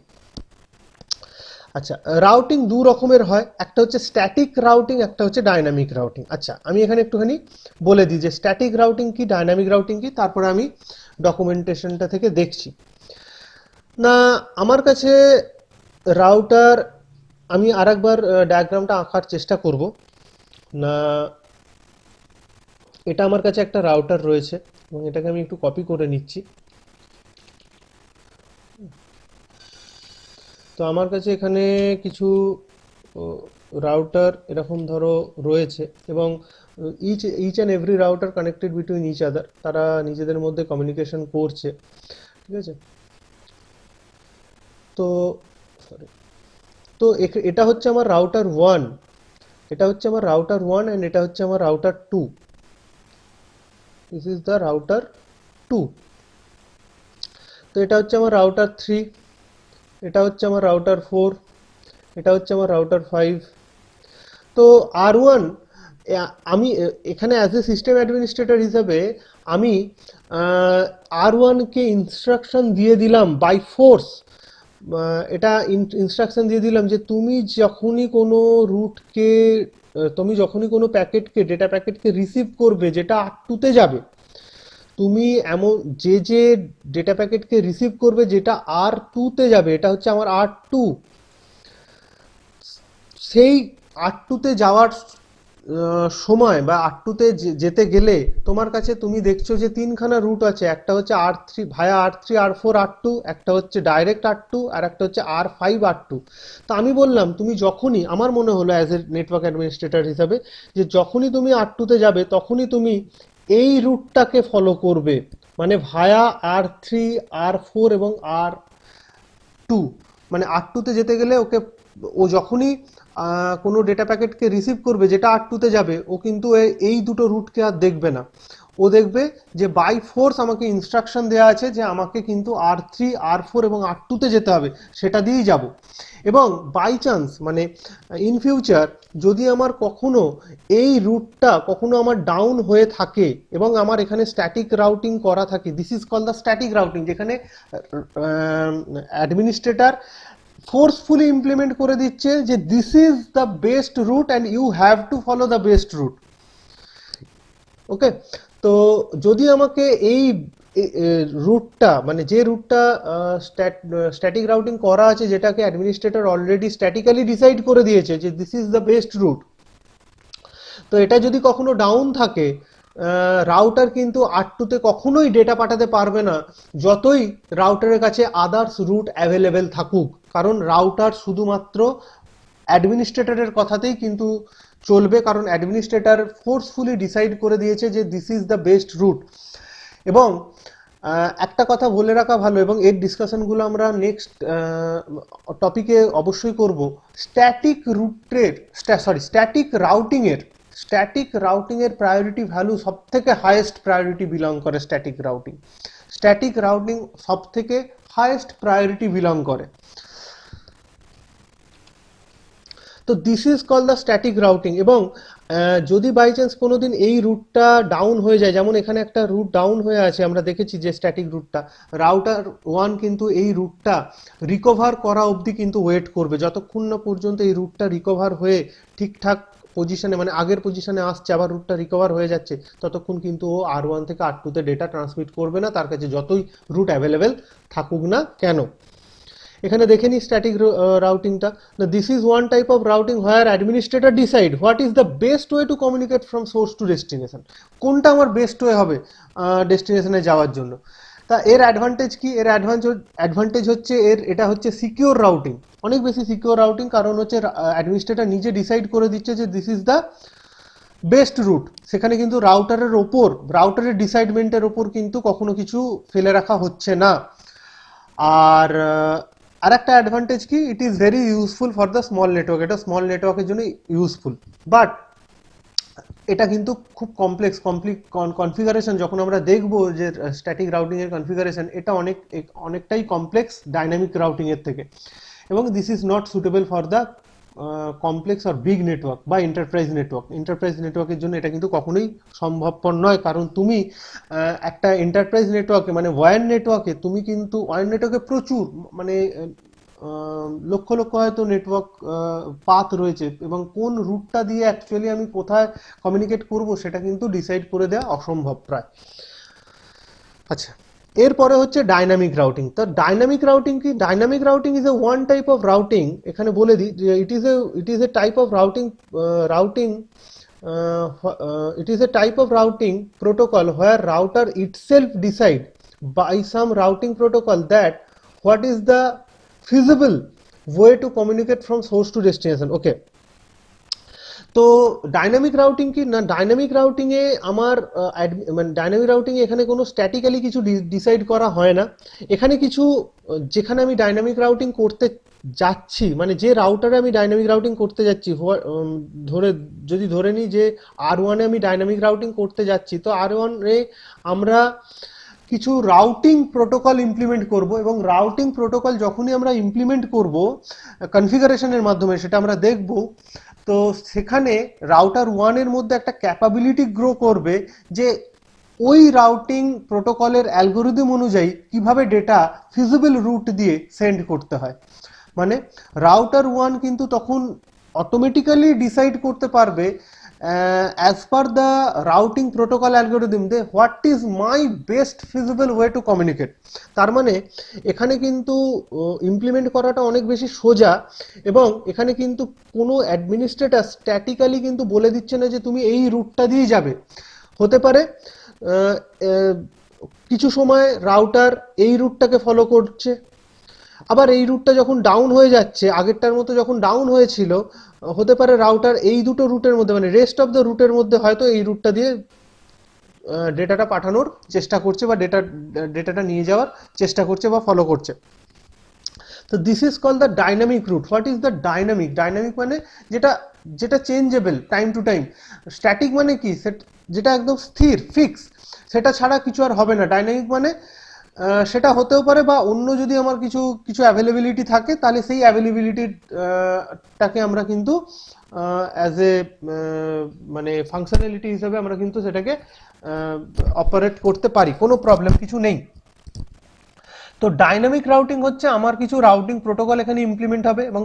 আচ্ছা, রাউটিং দু রকমের হয়, একটা হচ্ছে স্ট্যাটিক রাউটিং, একটা হচ্ছে ডাইনামিক রাউটিং। আচ্ছা, আমি এখানে একটুখানি বলে দিই যে স্ট্যাটিক রাউটিং কি, ডাইনামিক রাউটিং কি, তারপরে আমি ডকুমেন্টেশনটা থেকে দেখছি। না, আমার কাছে রাউটার, আমি আরেকবার ডায়াগ্রামটা আঁকার চেষ্টা করব। না, এটা আমার কাছে একটা রাউটার রয়েছে এবং এটাকে আমি একটু কপি করে নিচ্ছি। তো আমার কাছে এখানে কিছু রাউটার এরকম ধরো রয়েছে, এবং each each and every router connected between each other, তারা নিজেদের মধ্যে কমিউনিকেশন করছে, ঠিক আছে। তো সরি, তো এটা হচ্ছে আমার রাউটার ওয়ান, এটা হচ্ছে আমার রাউটার ওয়ান অ্যান্ড এটা হচ্ছে আমার router two. This is the router two. তো এটা হচ্ছে আমার রাউটার থ্রি, এটা হচ্ছে আমার রাউটার ফোর, এটা হচ্ছে আমার রাউটার ফাইভ। তো আর ওয়ান, আমি এখানে অ্যাজ এ সিস্টেম অ্যাডমিনিস্ট্রেটর হিসাবে আমি আর ওয়ানকে ইনস্ট্রাকশন দিয়ে দিলাম বাই ফোর্স। এটা ইনস্ট্রাকশন দিয়ে দিলাম যে তুমি যখনই কোনো রুটকে, তুমি যখনই কোনো প্যাকেটকে, ডেটা প্যাকেটকে রিসিভ করবে যেটা আর টুতে যাবে, তুমি এমন যে যে ডেটা প্যাকেটকে রিসিভ করবে যেটা আর টুতে যাবে, এটা হচ্ছে আমার আর টু, সেই আর টুতে যাওয়ার সময় বা আর টুতে যেতে গেলে তোমার কাছে, তুমি দেখছো যে তিনখানা রুট আছে, একটা হচ্ছে আর থ্রি ভায়া আর থ্রি আর ফোর আর টু, একটা হচ্ছে ডাইরেক্ট আর টু, আর একটা হচ্ছে আর ফাইভ আর টু। তো আমি বললাম তুমি যখনই, আমার মনে হলো অ্যাজ এ নেটওয়ার্ক অ্যাডমিনিস্ট্রেটর হিসাবে, যে যখনই তুমি আর টুতে যাবে তখনই তুমি এই রুটটাকে ফলো করবে, মানে ভায়া আর থ্রি আর ফোর এবং আর টু। মানে আর টুতে যেতে গেলে ওকে, ও যখনই কোনো ডেটা প্যাকেটকে রিসিভ করবে যেটা আর টুতে যাবে, ও কিন্তু এই দুটো রুটকে আর দেখবে না। ও দেখবে যে বাই ফোর্স আমাকে ইনস্ট্রাকশন দেওয়া আছে যে আমাকে কিন্তু আর থ্রি আর ফোর এবং আর টুতে যেতে হবে, সেটা দিয়েই যাব। এবং বাই চান্স, মানে ইন ফিউচার যদি আমার কখনো এই রুটটা কখনো আমার ডাউন হয়ে থাকে এবং আমার এখানে স্ট্যাটিক রাউটিং করা থাকে, this is call the static routing, যেখানে অ্যাডমিনিস্ট্রেটর ফোর্সফুলি ইমপ্লিমেন্ট করে দিচ্ছে যে this is the best route and you have to follow the best route. Okay, তো যদি আমাকে এই রুটটা, মানে যে রুটটা স্ট্যাটিক রাউটিং করা আছে, যেটাকে অ্যাডমিনিস্ট্রেটর অলরেডি স্ট্যাটিক্যালি ডিসাইড করে দিয়েছে যে this is the best route, তো এটা যদি কখনো ডাউন থাকে, রাউটার কিন্তু আর টুতে কখনোই ডেটা পাঠাতে পারবে না, যতই রাউটারের কাছে আদার্স রুট অ্যাভেলেবেল থাকুক, কারণ রাউটার শুধুমাত্র অ্যাডমিনিস্ট্রেটরের কথাতেই কিন্তু চলবে, কারণ অ্যাডমিনিস্ট্রেটর ফোর্সফুলি ডিসাইড করে দিয়েছে যে this is the best route. এবং একটা কথা বলে রাখা ভালো, এবং এর ডিসকাশনগুলো আমরা নেক্সট টপিকে অবশ্যই করব। স্ট্যাটিক রুটের, স্ট্যাটিক রাউটিংয়ের প্রায়োরিটি ভ্যালু সব থেকে হায়েস্ট প্রায়োরিটি বিলং করে স্ট্যাটিক রাউটিং সব থেকে হায়েস্ট প্রায়োরিটি বিলং করে। তো this is call the static routing. এবং যদি বাই চান্স কোনোদিন এই রুটটা ডাউন হয়ে যায়, যেমন এখানে একটা রুট ডাউন হয়ে আছে, আমরা দেখেছি যে স্ট্যাটিক রুটটা, রাউটার ওয়ান কিন্তু এই রুটটা রিকভার করা অবধি কিন্তু ওয়েট করবে, যতক্ষণ না পর্যন্ত এই রুটটা রিকভার হয়ে ঠিকঠাক পজিশনে, মানে আগের পজিশনে আসছে, আবার রুটটা রিকভার হয়ে যাচ্ছে, ততক্ষণ কিন্তু ও আর ওয়ান থেকে আর টুতে ডেটা ট্রান্সমিট করবে না, তার কাছে যতই রুট অ্যাভেলেবেল থাকুক না কেন। এখানে দেখে নিই স্ট্যাটিক রাউটিংটা। This is one type of routing where administrator decide what is the best way to communicate from source to destination. কোনটা আমার বেস্ট ওয়ে হবে ডেস্টিনেশনে যাওয়ার জন্য। তা এর অ্যাডভান্টেজ কি? এর অ্যাডভান্টেজ হচ্ছে এটা হচ্ছে সিকিওর রাউটিং, অনেক বেশি সিকিওর রাউটিং, কারণ হচ্ছে অ্যাডমিনিস্ট্রেটর নিজে ডিসাইড করে দিচ্ছে যে this is the best route. সেখানে কিন্তু রাউটারের ডিসাইডমেন্টের ওপর কিন্তু কখনো কিছু ফেলে রাখা হচ্ছে না। আর আর একটা অ্যাডভান্টেজ কি, ইট is very useful for the small network, এটা স্মল নেটওয়ার্কের জন্য ইউজফুল। বাট এটা কিন্তু খুব কমপ্লেক্স কনফিগারেশন, যখন আমরা দেখব যে স্ট্যাটিক রাউটিং এর কনফিগারেশন, এটা অনেকটাই কমপ্লেক্স ডাইনামিক রাউটিং এর থেকে, এবং this is not suitable for the complex আর বিগ নেটওয়ার্ক বা এন্টারপ্রাইজ নেটওয়ার্কের জন্য এটা কিন্তু কখনোই সম্ভবপর নয়। কারণ তুমি একটা এন্টারপ্রাইজ নেটওয়ার্কে, মানে ওয়্যার নেটওয়ার্কে, তুমি কিন্তু ওয়্যার নেটওয়ার্কে প্রচুর, মানে লক্ষ লক্ষ হয়তো নেটওয়ার্ক পাথ রয়েছে এবং কোন রুটটা দিয়ে অ্যাকচুয়ালি আমি কোথায় কমিউনিকেট করব সেটা কিন্তু ডিসাইড করে দেওয়া অসম্ভব প্রায়। আচ্ছা, এরপরে হচ্ছে ডাইনামিক রাউটিং। তো ডাইনামিক রাউটিং কি? Dynamic routing is a one type of routing, এখানে বলে দিই যে it is a type of routing it is a type of routing protocol where router itself decide by some routing protocol that what is the feasible way to communicate from source to destination. Okay, তো dynamic routing কি না, dynamic routing এ আমার মানে dynamic routing এ এখানে কোনো statically কিছু decide করা হয় না। এখানে কিছু যেখানে আমি ডাইনামিক রাউটিং করতে যাচ্ছি, মানে যে রাউটারে আমি ডাইনামিক রাউটিং করতে যাচ্ছি, ধরে যদি ধরে নিই যে R1 এ আমি ডাইনামিক রাউটিং করতে যাচ্ছি, তো R1 এ আমরা কিছু রাউটিং প্রোটোকল ইমপ্লিমেন্ট করব এবং রাউটিং প্রোটোকল যখনই আমরা ইমপ্লিমেন্ট করব কনফিগারেশনের মাধ্যমে, সেটা আমরা দেখব। তো সেখানে রাউটার 1 এর মধ্যে একটা ক্যাপাবিলিটি গ্রো করবে যে ওই রাউটিং প্রোটোকলের অ্যালগোরিদম অনুযায়ী কিভাবে ডেটা ফিজিবল রুট দিয়ে সেন্ড করতে হয়। মানে রাউটার 1 কিন্তু তখন অটোমেটিক্যালি ডিসাইড করতে পারবে as per the routing protocol algorithm de what is my best feasible way to communicate। তার মানে এখানে কিন্তু ইমপ্লিমেন্ট করাটা অনেক বেশি সোজা এবং এখানে কিন্তু কোনো অ্যাডমিনিস্ট্রেটর স্ট্যাটিক্যালি কিন্তু বলে দিচ্ছে না যে তুমি এই রুটটা দিয়ে যাবে। হতে পারে কিছু সময় রাউটার এই রুটটাকে ফলো করছে, আবার এই রুটটা যখন ডাউন হয়ে যাচ্ছে, আগেরটার মতো যখন ডাউন হয়েছিল, হতে পারে রাউটার এই দুটো রুটের মধ্যে মানে রেস্ট অফ দ্য রুটের মধ্যে হয়তো এই রুটটা দিয়ে ডেটাটা পাঠানোর চেষ্টা করছে বা ডেটাটা নিয়ে যাওয়ার চেষ্টা করছে বা ফলো করছে। তো this is call the dynamic route. What is the dynamic? Dynamic মানে যেটা যেটা changeable time to time. Static মানে কি? যেটা একদম স্থির ফিক্স, সেটা ছাড়া কিছু আর হবে না। ডাইনামিক মানে সেটা হতেও পারে বা অন্য যদি আমার কিছু কিছু অ্যাভেলেবিলিটি থাকে, তাহলে সেই অ্যাভেলেবিলিটিটাকে আমরা কিন্তু অ্যাজ এ মানে ফাংশনালিটি হিসেবে আমরা কিন্তু সেটাকে অপারেট করতে পারি, কোনো প্রবলেম কিছু নেই। তো ডাইনামিক রাউটিং হচ্ছে আমার কিছু রাউটিং প্রোটোকল এখানে ইমপ্লিমেন্ট হবে এবং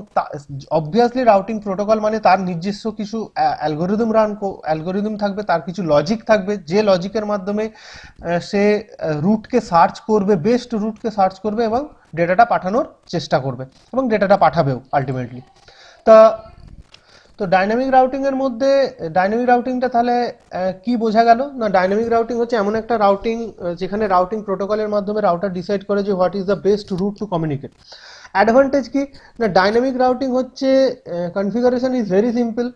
অবভিয়াসলি রাউটিং প্রোটোকল মানে তার নিজস্ব কিছু অ্যালগোরিদম থাকবে, তার কিছু লজিক থাকবে, যে লজিকের মাধ্যমে সে রুটকে সার্চ করবে, বেস্ট রুটকে সার্চ করবে এবং ডেটাটা পাঠানোর চেষ্টা করবে এবং ডেটাটা পাঠাবেও আলটিমেটলি। তা তো ডাইনামিক রাউটিং এর মধ্যে ডাইনামিক রাউটিংটা তাহলে কি বোঝা গেল না? ডাইনামিক রাউটিং হচ্ছে এমন একটা রাউটিং যেখানে রাউটিং প্রোটোকলের মাধ্যমে রাউটার ডিসাইড করে যে what is the best route to communicate. Advantage কি না? ডাইনামিক রাউটিং হচ্ছে কনফিগারেশন ইজ ভেরি সিম্পল।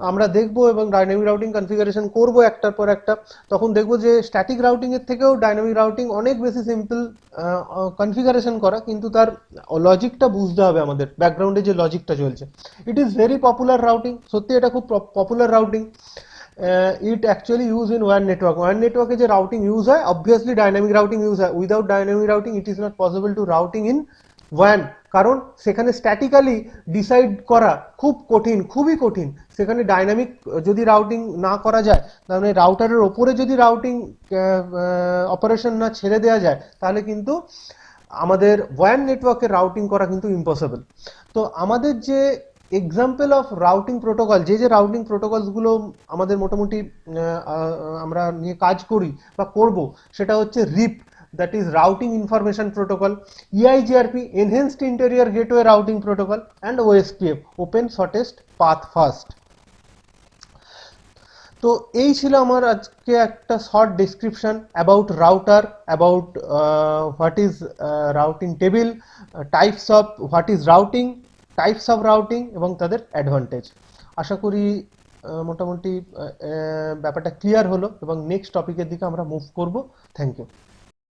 আমরা দেখব এবং ডাইনামিক রাউটিং কনফিগারেশন করব একটার পর একটা, তখন দেখব যে স্ট্যাটিক রাউটিং এর থেকেও ডাইনামিক রাউটিং অনেক বেশি সিম্পল কনফিগারেশন করা, কিন্তু তার লজিকটা বুঝতে হবে আমাদের, ব্যাকগ্রাউন্ডে যে লজিকটা চলছে। It is very popular routing, সত্যি এটা খুব popular routing. It actually use in ওয়্যান নেটওয়ার্ক। ওয়্যান নেটওয়ার্কে যে রাউটিং ইউজ হয়, অবভিয়াসলি ডাইনামিক রাউটিং ইউজ হয়। Without dynamic routing it is not possible to routing in ওয়্যান, কারণ সেখানে স্ট্যাটিক্যালি ডিসাইড করা খুব কঠিন, খুবই কঠিন। সেখানে ডাইনামিক যদি রাউটিং না করা যায়, তাহলে রাউটারের ওপরে যদি রাউটিং অপারেশন না ছেড়ে দেওয়া যায়, তাহলে কিন্তু আমাদের ওয়্যান নেটওয়ার্কে রাউটিং করা কিন্তু ইম্পসিবল। তো আমাদের যে এক্সাম্পল অফ রাউটিং প্রোটোকল, যে যে রাউটিং প্রোটোকলসগুলো আমাদের মোটামুটি আমরা নিয়ে কাজ করি বা করব, সেটা হচ্ছে রিপ, that is routing information protocol, EIGRP enhanced interior gateway routing protocol, and OSPF open shortest path first। তো এই ছিল আমার আজকে একটা short description about router, about what is routing table, types of what is routing, types of routing এবং তাদের advantage. আশা করি মোটামুটি ব্যাপারটা ক্লিয়ার হলো এবং নেক্সট টপিকের দিকে আমরা মুভ করব। Thank you.